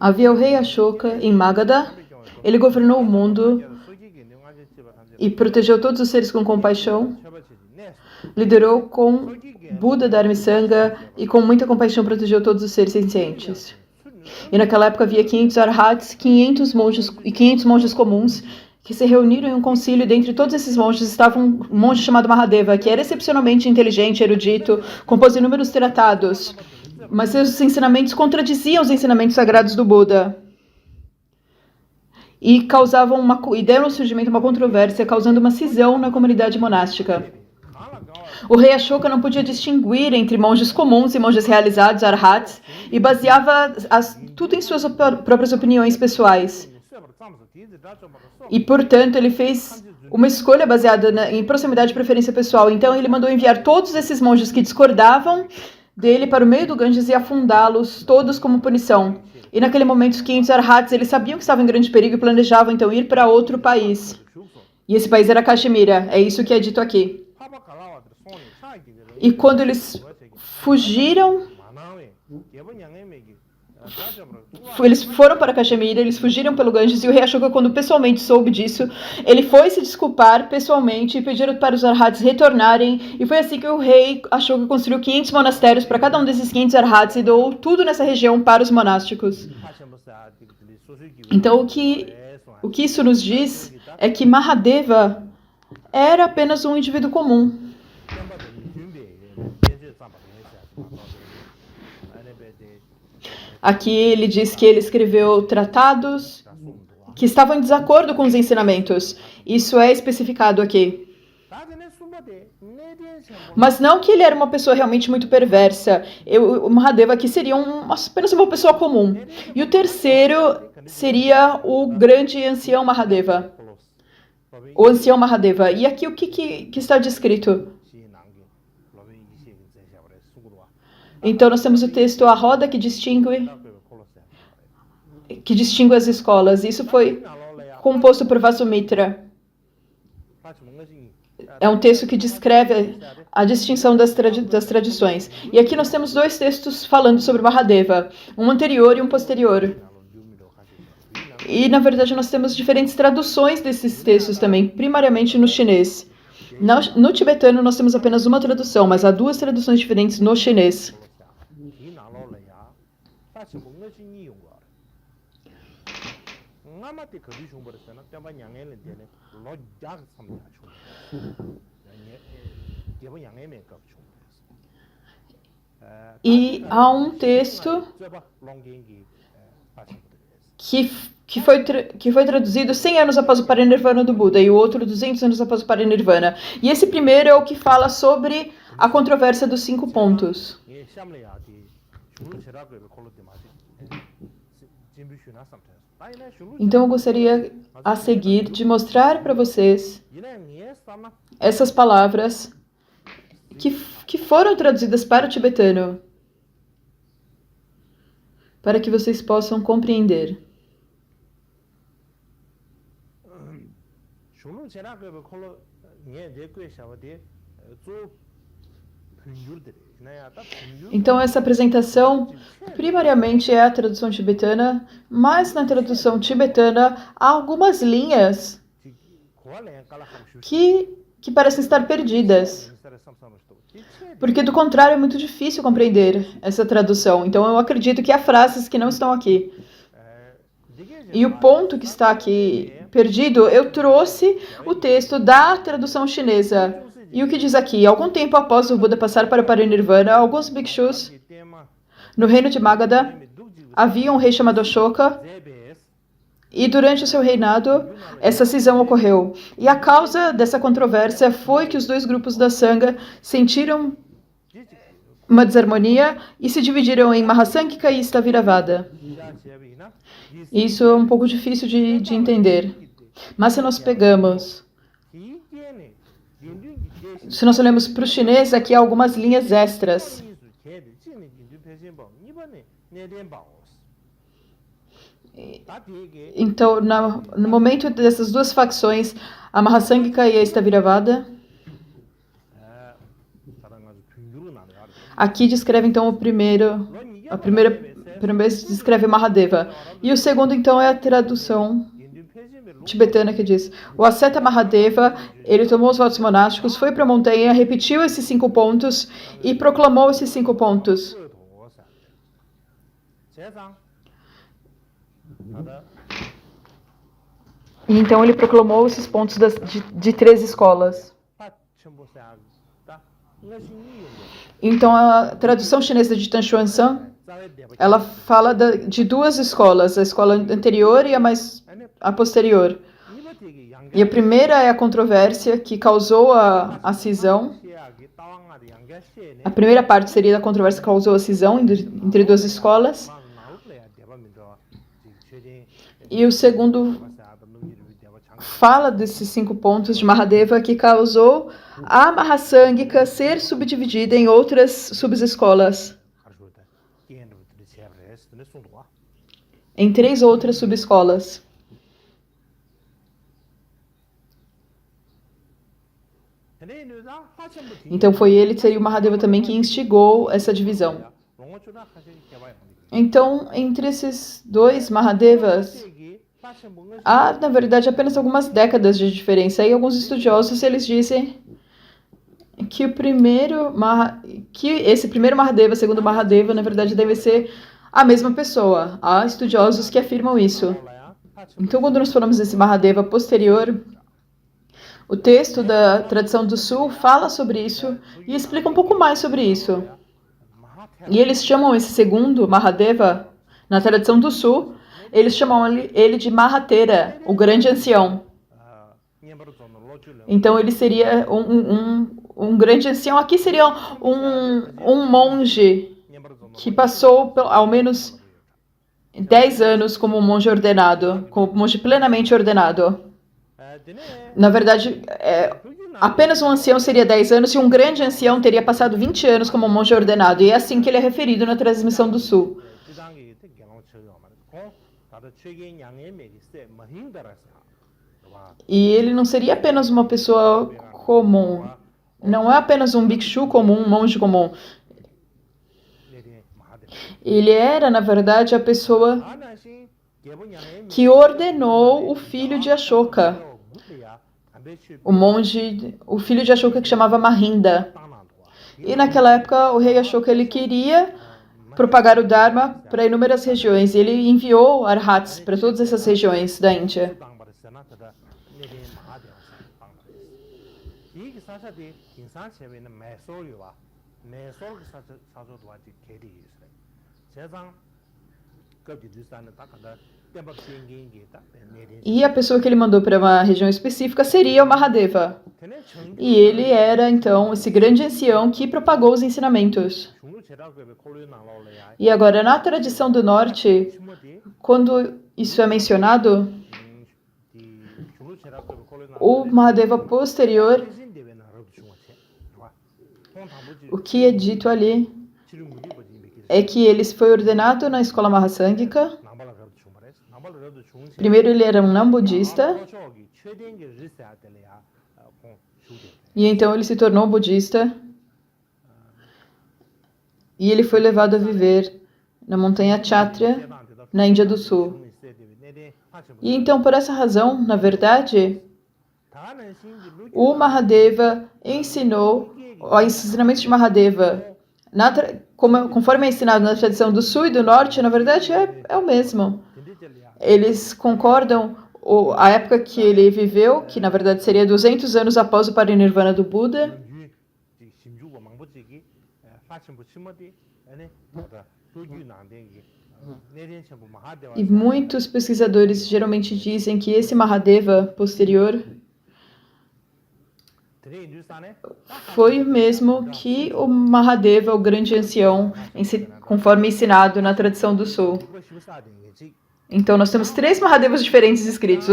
havia o rei Ashoka em Magadha. Ele governou o mundo e protegeu todos os seres com compaixão. Liderou com Buda Dharmasanga e com muita compaixão protegeu todos os seres sencientes. E naquela época havia 500 arhats, 500 monges comuns que se reuniram em um concílio, e dentre todos esses monges estava um monge chamado Mahadeva, que era excepcionalmente inteligente, erudito, compôs inúmeros tratados, mas seus ensinamentos contradiziam os ensinamentos sagrados do Buda. E deram ao surgimento uma controvérsia, causando uma cisão na comunidade monástica. O rei Ashoka não podia distinguir entre monges comuns e monges realizados, arhats, e baseava tudo em suas próprias opiniões pessoais. E, portanto, ele fez uma escolha baseada em proximidade e preferência pessoal. Então, ele mandou enviar todos esses monges que discordavam dele para o meio do Ganges e afundá-los todos como punição. E naquele momento, os 500 arhats, eles sabiam que estavam em grande perigo e planejavam, então, ir para outro país. E esse país era Kashmira. É isso que é dito aqui. E quando eles fugiram, eles foram para Kashmira, eles fugiram pelo Ganges, e o rei Ashoka, quando pessoalmente soube disso, ele foi se desculpar pessoalmente e pediram para os arhats retornarem, e foi assim que o rei Ashoka construiu 500 monastérios para cada um desses 500 arhats e doou tudo nessa região para os monásticos. Então, o que isso nos diz é que Mahadeva era apenas um indivíduo comum. Aqui ele diz que ele escreveu tratados que estavam em desacordo com os ensinamentos. Isso é especificado aqui. Mas não que ele era uma pessoa realmente muito perversa. O Mahadeva aqui seria apenas uma pessoa comum. E o terceiro seria o grande ancião Mahadeva. O ancião Mahadeva. E aqui o que está descrito? Então nós temos o texto A Roda que distingue as escolas. Isso foi composto por Vasumitra. É um texto que descreve a distinção das tradições. E aqui nós temos dois textos falando sobre Mahadeva, um anterior e um posterior. E, na verdade, nós temos diferentes traduções desses textos também, primariamente no chinês. No tibetano, nós temos apenas uma tradução, mas há duas traduções diferentes no chinês. E há um texto que foi traduzido 100 anos após o Parinirvana do Buda e o outro 200 anos após o Parinirvana. E esse primeiro é o que fala sobre a controvérsia dos 5 pontos. Então eu gostaria a seguir de mostrar para vocês essas palavras que foram traduzidas para o tibetano, para que vocês possam compreender. Então essa apresentação primariamente é a tradução tibetana, mas na tradução tibetana há algumas linhas que parecem estar perdidas. Porque do contrário é muito difícil compreender essa tradução. Então eu acredito que há frases que não estão aqui. E o ponto que está aqui perdido, eu trouxe o texto da tradução chinesa. E o que diz aqui? Algum tempo após o Buda passar para o Parinirvana, alguns bhikshus no reino de Magadha havia um rei chamado Ashoka. E durante o seu reinado, essa cisão ocorreu. E a causa dessa controvérsia foi que os dois grupos da Sangha sentiram uma desarmonia e se dividiram em Mahasanghika e Staviravada. Isso é um pouco difícil de entender. Mas se nós olhamos para o chinês, aqui há algumas linhas extras. Então, no momento dessas duas facções, a Mahasanghika e a Staviravada, aqui descreve então a primeira vez descreve Mahadeva. E o segundo então é a tradução tibetana que diz: o asceta Mahadeva, ele tomou os votos monásticos, foi para a montanha, repetiu esses 5 pontos e proclamou esses 5 pontos. E então ele proclamou esses pontos de 3 escolas. Então a tradução chinesa de Tan Xuan San, ela fala de 2 escolas, a escola anterior e a posterior. E a primeira é a controvérsia que causou a cisão. A primeira parte seria a controvérsia que causou a cisão entre 2 escolas. E o segundo fala desses 5 pontos de Mahadeva que causou a Mahasanghika ser subdividida em outras subescolas. Em 3 outras subescolas. Então foi ele, seria o Mahadeva também, que instigou essa divisão. Então, entre esses 2 Mahadevas, há, na verdade, apenas algumas décadas de diferença. E alguns estudiosos, eles dizem que esse primeiro Mahadeva, segundo Mahadeva, na verdade, deve ser a mesma pessoa. Há estudiosos que afirmam isso. Então, quando nós falamos desse Mahadeva posterior, O texto da tradição do Sul fala sobre isso e explica um pouco mais sobre isso. E eles chamam esse segundo, Mahadeva, na tradição do Sul, eles chamam ele de Mahatera, o grande ancião. Então ele seria um grande ancião. Aqui seria um monge que passou ao menos 10 anos como monge ordenado, como monge plenamente ordenado. Na verdade, apenas um ancião seria 10 anos e um grande ancião teria passado 20 anos como monge ordenado. E é assim que ele é referido na transmissão do Sul. E ele não seria apenas uma pessoa comum. Não é apenas um bhikshu comum, um monge comum. Ele era, na verdade, a pessoa que ordenou o filho de Ashoka. O filho de Ashoka que chamava Mahinda. E naquela época o rei Ashoka ele queria propagar o Dharma para inúmeras regiões. Ele enviou arhats para todas essas regiões da Índia. E a pessoa que ele mandou para uma região específica seria o Mahadeva. E ele era, então, esse grande ancião que propagou os ensinamentos. E agora, na tradição do norte, quando isso é mencionado, o Mahadeva posterior, o que é dito ali é que ele foi ordenado na escola Mahasangika. Primeiro ele era um não-budista, e então ele se tornou budista, e ele foi levado a viver na montanha Kshatriya, na Índia do Sul. E então, por essa razão, na verdade, o Mahadeva ensinou, o ensinamento de Mahadeva, conforme é ensinado na tradição do Sul e do Norte, na verdade é o mesmo. Eles concordam a época que ele viveu, que na verdade seria 200 anos após o parinirvana do Buda. E muitos pesquisadores geralmente dizem que esse Mahadeva posterior foi o mesmo que o Mahadeva, o grande ancião, conforme ensinado na tradição do Sul. Então, nós temos 3 Mahadevas diferentes escritos.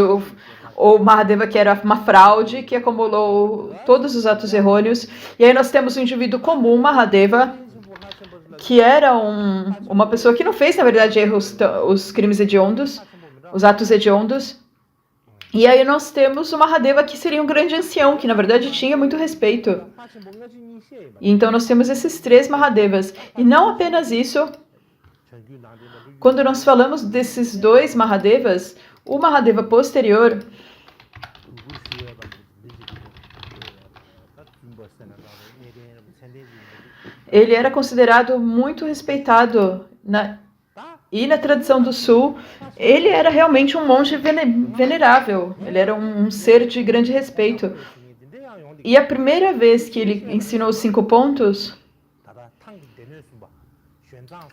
O Mahadeva que era uma fraude, que acumulou todos os atos errôneos. E aí nós temos o indivíduo comum, Mahadeva, que era uma pessoa que não fez, na verdade, os crimes hediondos, os atos hediondos. E aí nós temos o Mahadeva, que seria um grande ancião, que na verdade tinha muito respeito. E então nós temos esses 3 Mahadevas. E não apenas isso, quando nós falamos desses 2 Mahadevas, o Mahadeva posterior, ele era considerado muito respeitado e na tradição do Sul, ele era realmente um monge venerável. Ele era um ser de grande respeito. E a primeira vez que ele ensinou os 5 pontos,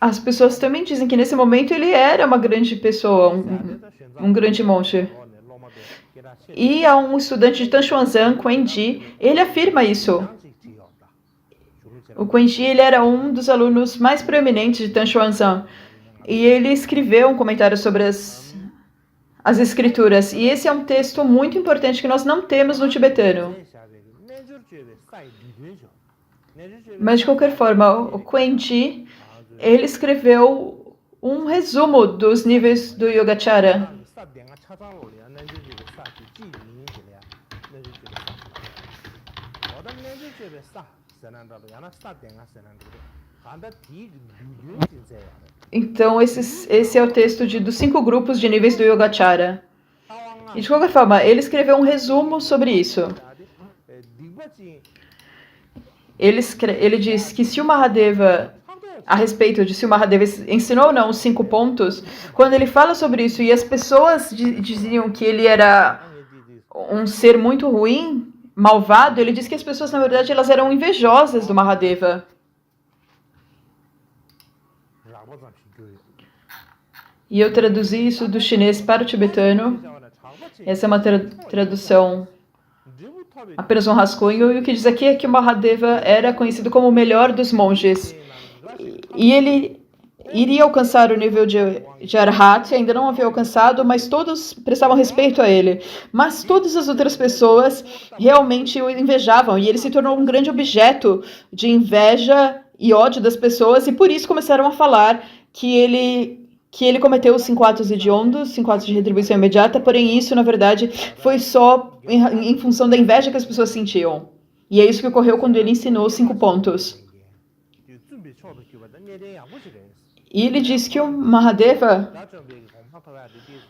as pessoas também dizem que nesse momento ele era uma grande pessoa, um grande monge. E há um estudante de Tanshuanzan, Quenji, ele afirma isso. O Quenji, ele era um dos alunos mais proeminentes de Tanshuanzan. E ele escreveu um comentário sobre as escrituras. E esse é um texto muito importante que nós não temos no tibetano. Mas, de qualquer forma, o Quenji, ele escreveu um resumo dos níveis do Yogacara. Então, esse é o texto dos 5 grupos de níveis do Yogacara. E, de qualquer forma, ele escreveu um resumo sobre isso. Ele diz que se o Mahadeva, a respeito de se o Mahadeva ensinou ou não os 5 pontos, quando ele fala sobre isso e as pessoas diziam que ele era um ser muito ruim, malvado, ele diz que as pessoas, na verdade, elas eram invejosas do Mahadeva. E eu traduzi isso do chinês para o tibetano. Essa é uma tradução, apenas um rascunho. E o que diz aqui é que o Mahadeva era conhecido como o melhor dos monges. E ele iria alcançar o nível de Arhat, ainda não havia alcançado, mas todos prestavam respeito a ele. Mas todas as outras pessoas realmente o invejavam, e ele se tornou um grande objeto de inveja e ódio das pessoas, e por isso começaram a falar que ele cometeu os 5 atos hediondos, 5 atos de retribuição imediata, porém isso, na verdade, foi só em função da inveja que as pessoas sentiam. E é isso que ocorreu quando ele ensinou os 5 pontos. E ele diz que o Mahadeva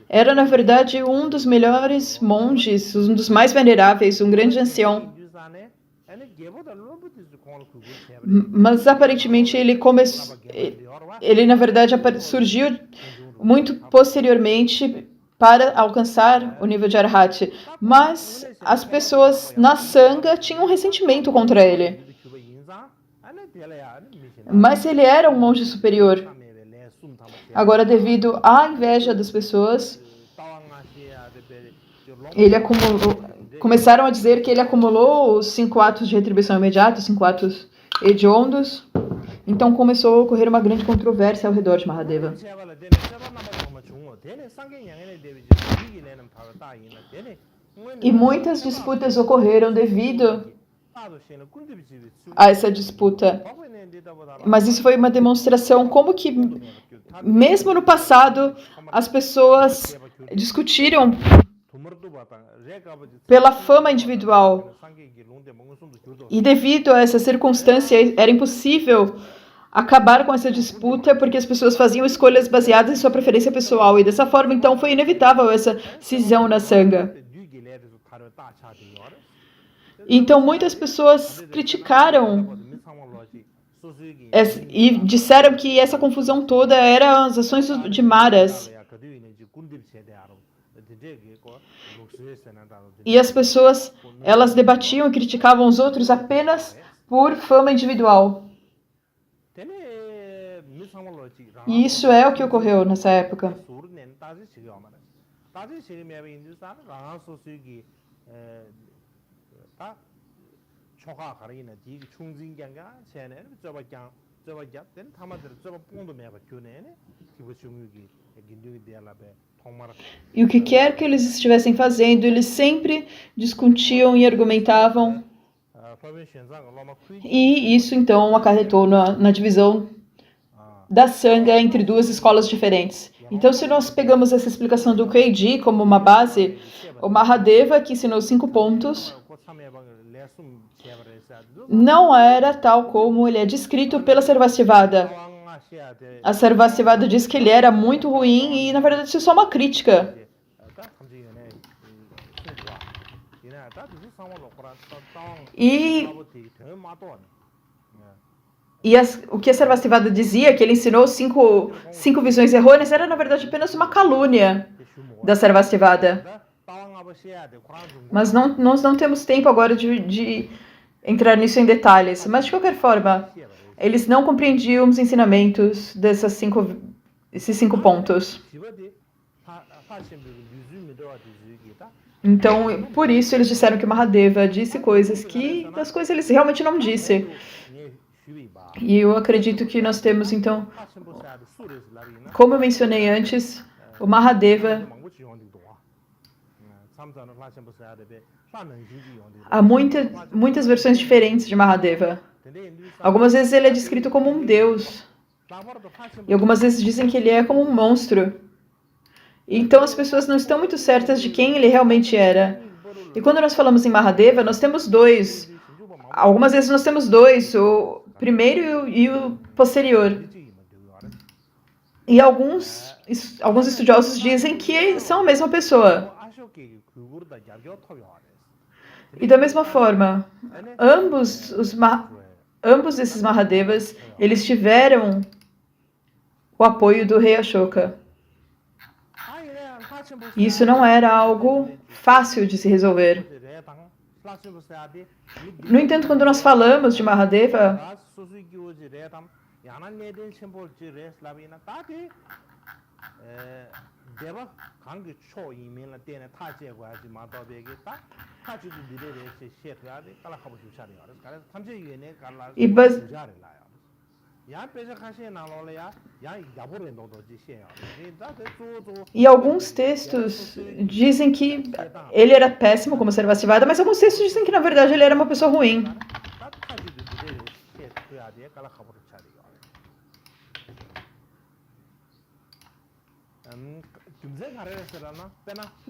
era, na verdade, um dos melhores monges, um dos mais veneráveis, um grande ancião. Mas, aparentemente, ele na verdade, surgiu muito posteriormente para alcançar o nível de Arhat. Mas as pessoas na Sangha tinham um ressentimento contra ele. Mas ele era um monge superior. Agora, devido à inveja das pessoas, começaram a dizer que ele acumulou os 5 atos de retribuição imediata, os 5 atos hediondos. Então começou a ocorrer uma grande controvérsia ao redor de Mahadeva. E muitas disputas ocorreram devido a essa disputa. Mas isso foi uma demonstração como que, mesmo no passado, as pessoas discutiram pela fama individual. E devido a essa circunstância, era impossível acabar com essa disputa porque as pessoas faziam escolhas baseadas em sua preferência pessoal. E dessa forma, então, foi inevitável essa cisão na Sangha. Então, muitas pessoas criticaram e disseram que essa confusão toda era as ações de Maras. E as pessoas, elas debatiam e criticavam os outros apenas por fama individual. E isso é o que ocorreu nessa época. E o que quer que eles estivessem fazendo, eles sempre discutiam e argumentavam. E isso, então, acarretou na divisão da Sangha entre 2 escolas diferentes. Então, se nós pegamos essa explicação do Keiji como uma base, o Mahadeva, que ensinou 5 pontos, não era tal como ele é descrito pela Sarvastivada. A Sarvastivada diz que ele era muito ruim e, na verdade, isso é só uma crítica. O que a Sarvastivada dizia, que ele ensinou 5 visões errôneas, era, na verdade, apenas uma calúnia da Sarvastivada. Mas nós não temos tempo agora de entrar nisso em detalhes. Mas, de qualquer forma, eles não compreendiam os ensinamentos desses 5 pontos. Então, por isso, eles disseram que Mahadeva disse coisas das quais eles realmente não disse. E eu acredito que nós temos, então, como eu mencionei antes, o Mahadeva. Há muitas versões diferentes de Mahadeva. Algumas vezes ele é descrito como um deus. E algumas vezes dizem que ele é como um monstro. Então as pessoas não estão muito certas de quem ele realmente era. E quando nós falamos em Mahadeva, nós temos 2. Algumas vezes nós temos 2, o primeiro e o posterior. E alguns estudiosos dizem que são a mesma pessoa. E da mesma forma, ambos esses Mahadevas, eles tiveram o apoio do rei Ashoka. E isso não era algo fácil de se resolver. No entanto, quando nós falamos de Mahadeva, e alguns textos dizem que ele era péssimo como Sarvastivada, mas alguns textos dizem que na verdade ele era uma pessoa ruim.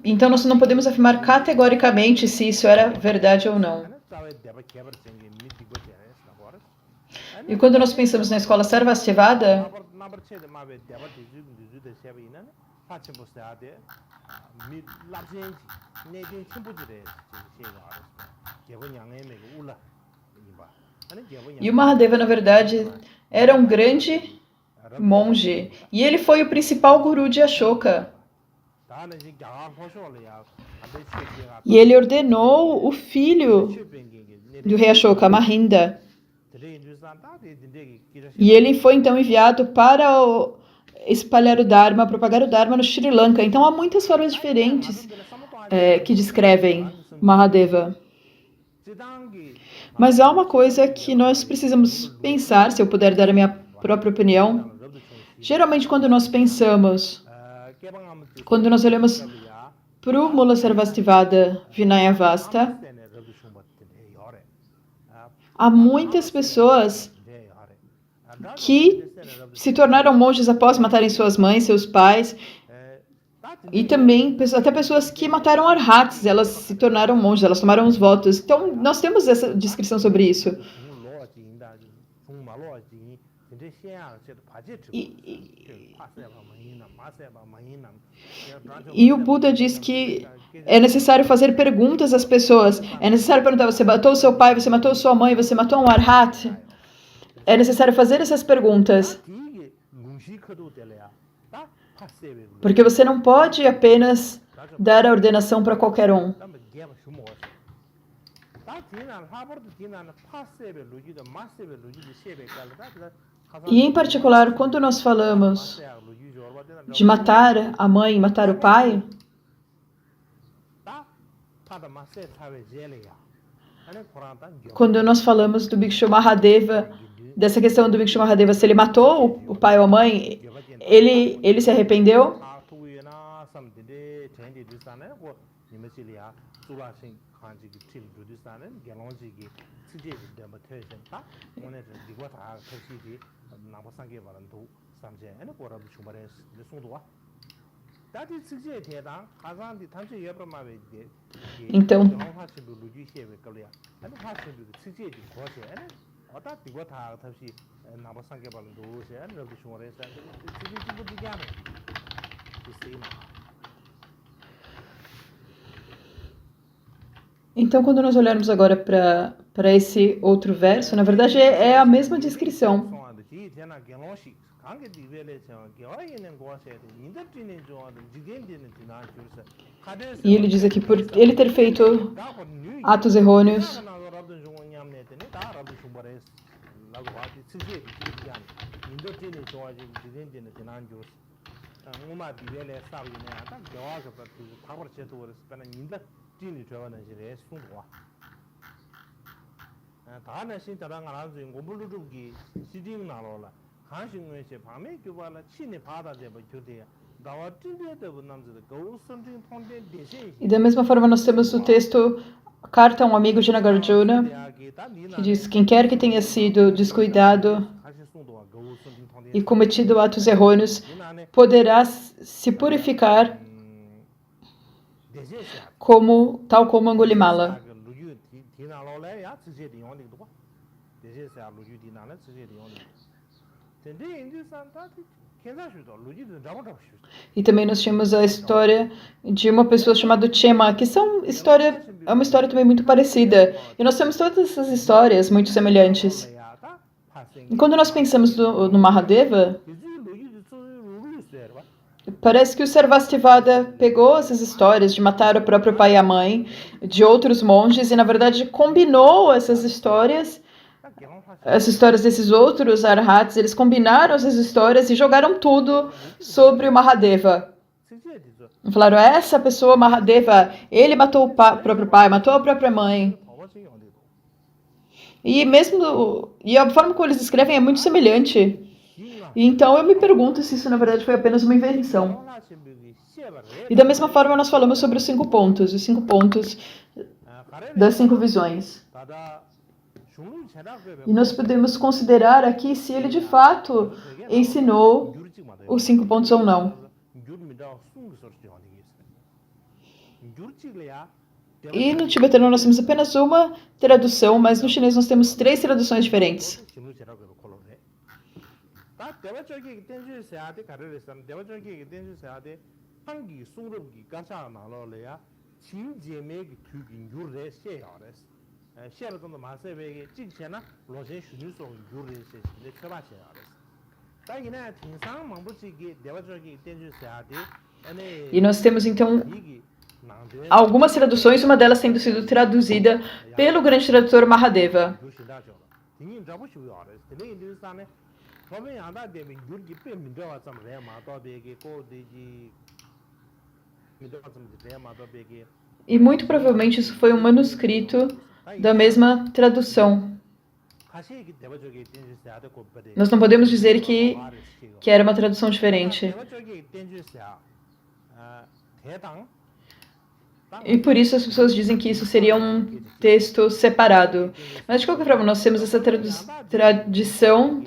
Então nós não podemos afirmar categoricamente se isso era verdade ou não. E quando nós pensamos na escola Sarvastivada, e o Mahadeva, na verdade, era um grande monge. E ele foi o principal guru de Ashoka. E ele ordenou o filho do rei Ashoka, Mahinda. E ele foi então enviado para espalhar o Dharma, propagar o Dharma no Sri Lanka. Então há muitas formas diferentes que descrevem Mahadeva. Mas há uma coisa que nós precisamos pensar, se eu puder dar a minha própria opinião. Geralmente quando nós pensamos, quando nós olhamos para o Mula Sarvastivada Vinayavasta, há muitas pessoas que se tornaram monges após matarem suas mães, seus pais, e também até pessoas que mataram arhats, elas se tornaram monges, elas tomaram os votos. Então, nós temos essa descrição sobre isso. E o Buda diz que é necessário fazer perguntas às pessoas. É necessário perguntar, você matou seu pai, você matou sua mãe, você matou um arhat? É necessário fazer essas perguntas. Porque você não pode apenas dar a ordenação para qualquer um. E, em particular, quando nós falamos de matar a mãe, matar o pai, quando nós falamos do Bhikshu Mahadeva, dessa questão do Bhikshu Mahadeva, se ele matou o pai ou a mãe, ele se arrependeu? Então, quando nós olharmos agora para esse outro verso, na verdade é a mesma descrição. E ele diz aqui, por ele ter feito atos errôneos, e da mesma forma nós temos o texto Carta a um amigo de Nagarjuna, que diz, quem quer que tenha sido descuidado e cometido atos errôneos, poderá se purificar tal como Angulimala. E também nós tínhamos a história de uma pessoa chamada Chema, que é uma história também muito parecida. E nós temos todas essas histórias muito semelhantes. E quando nós pensamos no Mahadeva, Parece que o Sarvastivada pegou essas histórias de matar o próprio pai e a mãe de outros monges e, na verdade, combinou essas histórias desses outros arhats, eles combinaram essas histórias e jogaram tudo sobre o Mahadeva. Falaram, essa pessoa, Mahadeva, ele matou o próprio pai, matou a própria mãe. E a forma como eles escrevem é muito semelhante. E então eu me pergunto se isso na verdade foi apenas uma invenção. E da mesma forma nós falamos sobre os 5 pontos das 5 visões. E nós podemos considerar aqui se ele de fato ensinou os 5 pontos ou não. E no tibetano nós temos apenas uma tradução, mas no chinês nós temos 3 traduções diferentes. E nós temos então algumas traduções, uma delas tendo sido traduzida pelo grande tradutor Mahadeva. E muito provavelmente isso foi um manuscrito da mesma tradução. Nós não podemos dizer que era uma tradução diferente. E por isso as pessoas dizem que isso seria um texto separado. Mas de qualquer forma, nós temos essa tradição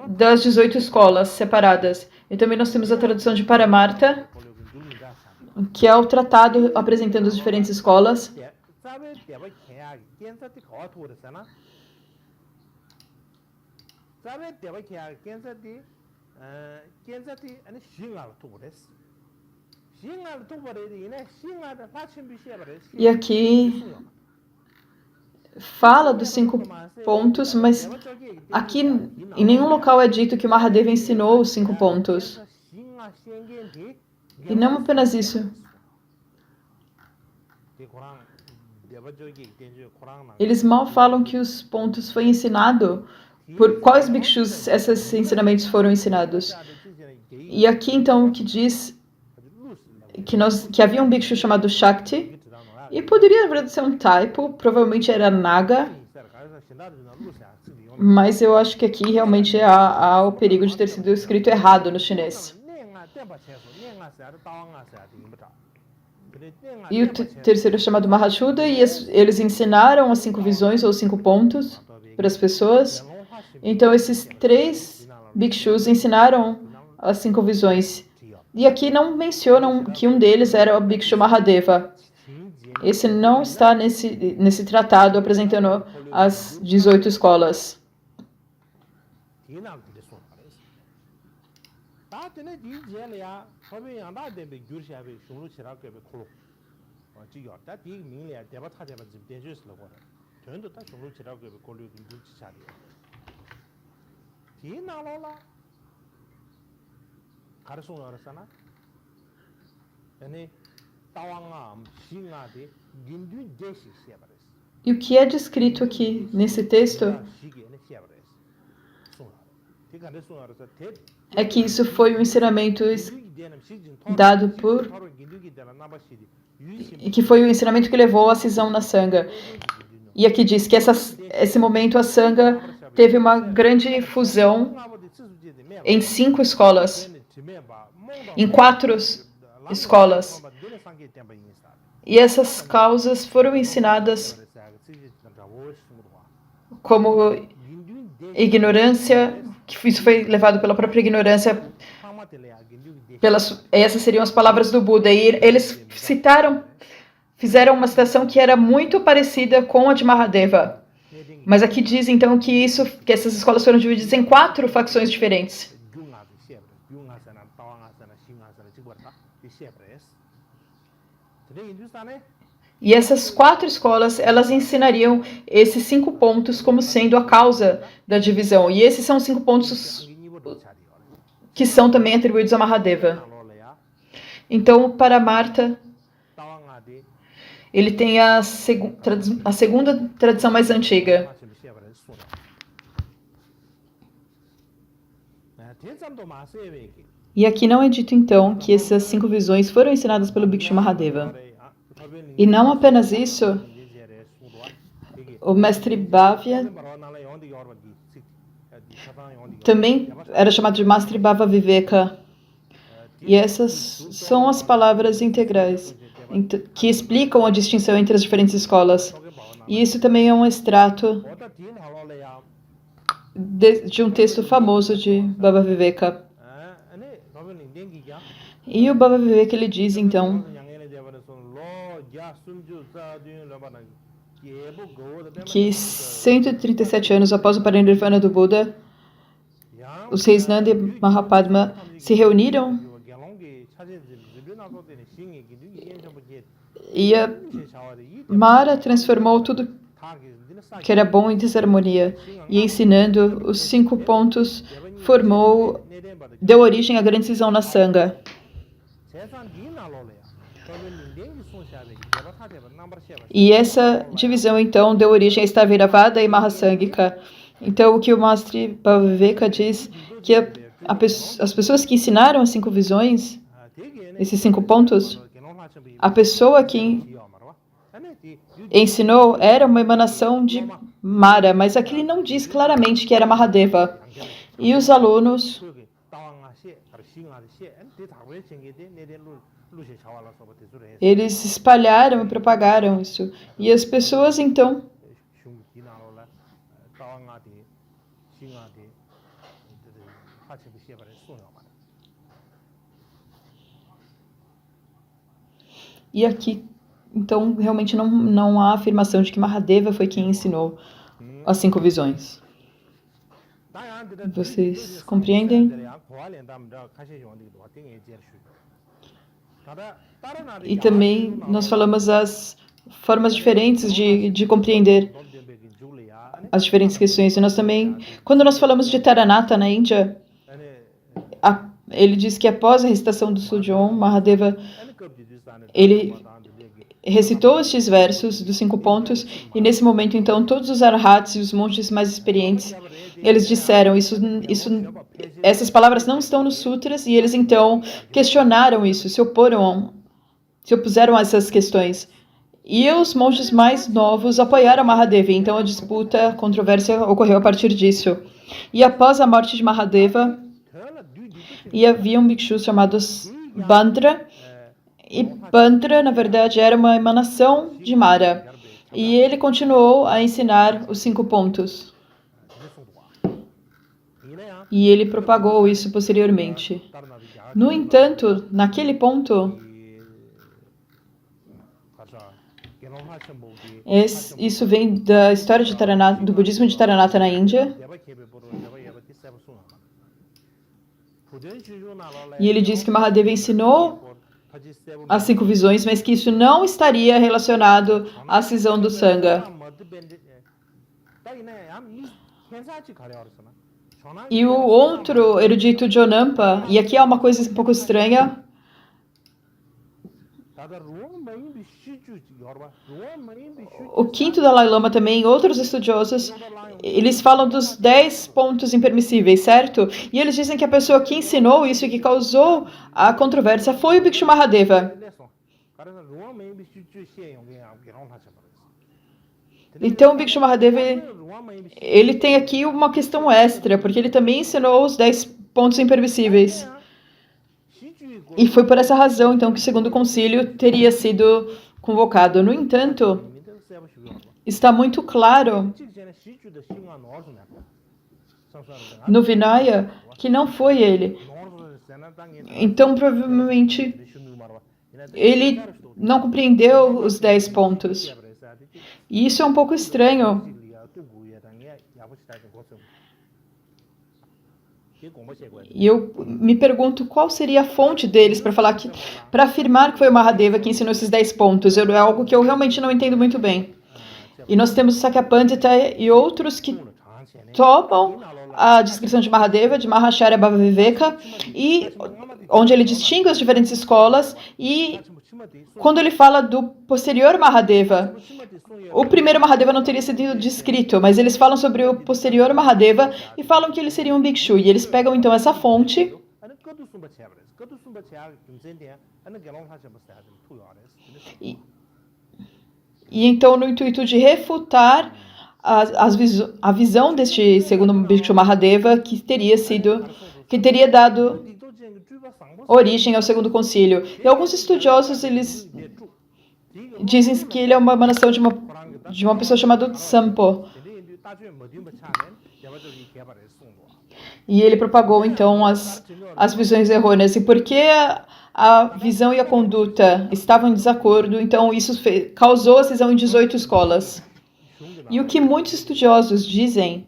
das 18 escolas separadas. E também nós temos a tradução de Paramartha, que é o tratado apresentando as diferentes escolas. E aqui fala dos 5 pontos, mas aqui em nenhum local é dito que o Mahadeva ensinou os 5 pontos. E não apenas isso. Eles mal falam que os pontos foi ensinado. Por quais bhikshus esses ensinamentos foram ensinados? E aqui então o que diz que havia um bhikshu chamado Shakti, e poderia na verdade ser um typo, provavelmente era Naga, mas eu acho que aqui realmente há o perigo de ter sido escrito errado no chinês. E o terceiro é chamado Mahashuddha, e eles ensinaram as 5 visões ou 5 pontos para as pessoas. Então esses 3 bhikshus ensinaram as 5 visões. E aqui não mencionam que um deles era o Bhikshu Mahadeva. Esse não está nesse tratado apresentando as 18 escolas. E o que é descrito aqui nesse texto é que isso foi um ensinamento dado por... e que foi o ensinamento que levou à cisão na Sangha. E aqui diz que esse momento a Sangha teve uma grande fusão em 5 escolas, em 4 escolas. E essas causas foram ensinadas como ignorância, que isso foi levado pela própria ignorância. Essas seriam as palavras do Buda. E eles fizeram uma citação que era muito parecida com a de Mahadeva. Mas aqui diz então que essas escolas foram divididas em 4 facções diferentes. E essas 4 escolas, elas ensinariam esses 5 pontos como sendo a causa da divisão. E esses são 5 pontos que são também atribuídos a Mahadeva. Então, para Marta, ele tem a segunda tradição mais antiga. E aqui não é dito, então, que essas 5 visões foram ensinadas pelo Bhikshu Mahadeva. E não apenas isso, o mestre Bhavya também era chamado de Mestre Bhava Viveka. E essas são as palavras integrais que explicam a distinção entre as diferentes escolas. E isso também é um extrato de um texto famoso de Bhava Viveka. E o Bhava Viveka, ele diz, então, que 137 anos após o Parinirvana do Buda, os reis Nanda e Mahapadma se reuniram e a Mara transformou tudo que era bom em desarmonia e ensinando os 5 pontos deu origem à grande cisão na Sangha. E essa divisão, então, deu origem a Stavairavada e Mahasangika. Então, o que o Mestre Bhava Viveka diz, que as pessoas que ensinaram as 5 visões, esses 5 pontos, a pessoa que ensinou era uma emanação de Mara, mas aqui ele não diz claramente que era Mahadeva. E os alunos, eles espalharam e propagaram isso. E as pessoas, então, e aqui, então, realmente não há afirmação de que Mahadeva foi quem ensinou as 5 visões. Vocês compreendem? E também nós falamos as formas diferentes de compreender as diferentes questões. E nós também, quando nós falamos de Taranatha na Índia, ele diz que após a recitação do Sujon, Mahadeva, ele recitou estes versos dos 5 pontos, e nesse momento, então, todos os arhats e os monges mais experientes, eles disseram, essas palavras não estão nos sutras, e eles, então, questionaram isso, se opuseram a essas questões. E os monges mais novos apoiaram Mahadeva, então a disputa, a controvérsia ocorreu a partir disso. E após a morte de Mahadeva, havia um bhikshu chamado Bandra, e Bandra, na verdade, era uma emanação de Mara. E ele continuou a ensinar os 5 pontos. E ele propagou isso posteriormente. No entanto, naquele ponto, isso vem da história de Taranatha, do budismo de Taranatha na Índia. E ele diz que Mahadeva ensinou as 5 visões, mas que isso não estaria relacionado à cisão do Sangha. E o outro erudito Jonampa, e aqui há uma coisa um pouco estranha, o 5º Dalai Lama também, outros estudiosos, eles falam dos 10 pontos impermissíveis, certo? E eles dizem que a pessoa que ensinou isso e que causou a controvérsia foi o Bhikshu Mahadeva. Então, o Bhikshu Mahadeva, ele tem aqui uma questão extra, porque ele também ensinou os 10 pontos impermissíveis. E foi por essa razão, então, que o segundo concílio teria sido convocado. No entanto, está muito claro no Vinaya que não foi ele. Então, provavelmente, ele não compreendeu os 10 pontos. E isso é um pouco estranho. E eu me pergunto qual seria a fonte deles para afirmar que foi o Mahadeva que ensinou esses 10 pontos. É algo que eu realmente não entendo muito bem. E nós temos o Sakyapandita e outros que tomam a descrição de Mahadeva, de Mahacharya Bhava Viveka, e onde ele distingue as diferentes escolas, e quando ele fala do posterior Mahadeva, o primeiro Mahadeva não teria sido descrito, mas eles falam sobre o posterior Mahadeva e falam que ele seria um Bhikshu, e eles pegam então essa fonte e então, no intuito de refutar a visão deste segundo Bhikshu Mahadeva, que teria dado origem ao segundo concílio. E alguns estudiosos, eles dizem que ele é uma emanação de uma pessoa chamada Tsampo. E ele propagou, então, as visões errôneas. E porque a visão e a conduta estavam em desacordo, então isso causou a cisão em 18 escolas. E o que muitos estudiosos dizem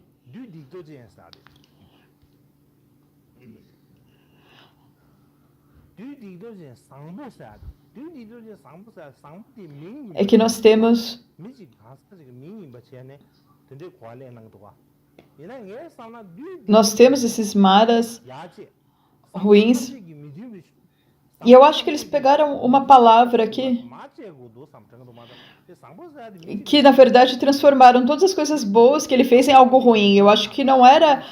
é que nós temos esses maras ruins, e eu acho que eles pegaram uma palavra aqui que, na verdade, transformaram todas as coisas boas que ele fez em algo ruim. Eu acho que não era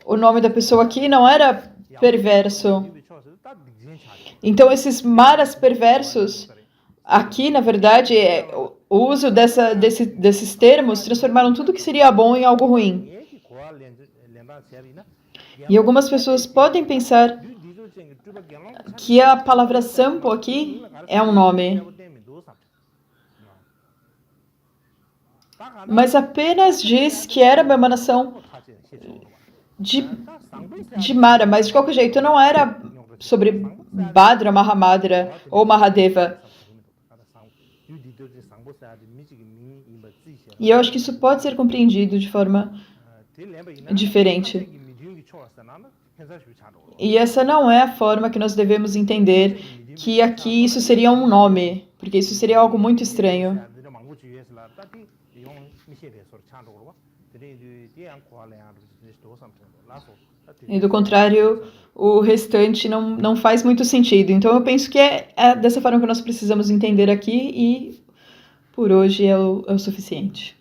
o nome da pessoa aqui, não era perverso. Então, esses maras perversos, aqui, na verdade, o uso desses termos transformaram tudo que seria bom em algo ruim. E algumas pessoas podem pensar que a palavra sampo aqui é um nome, mas apenas diz que era uma emanação de Mara, mas de qualquer jeito não era sobre Bhadra, Mahamadra ou Mahadeva. E eu acho que isso pode ser compreendido de forma diferente. E essa não é a forma que nós devemos entender que aqui isso seria um nome, porque isso seria algo muito estranho. E do contrário, o restante não faz muito sentido. Então eu penso que é dessa forma que nós precisamos entender aqui, e por hoje é o suficiente.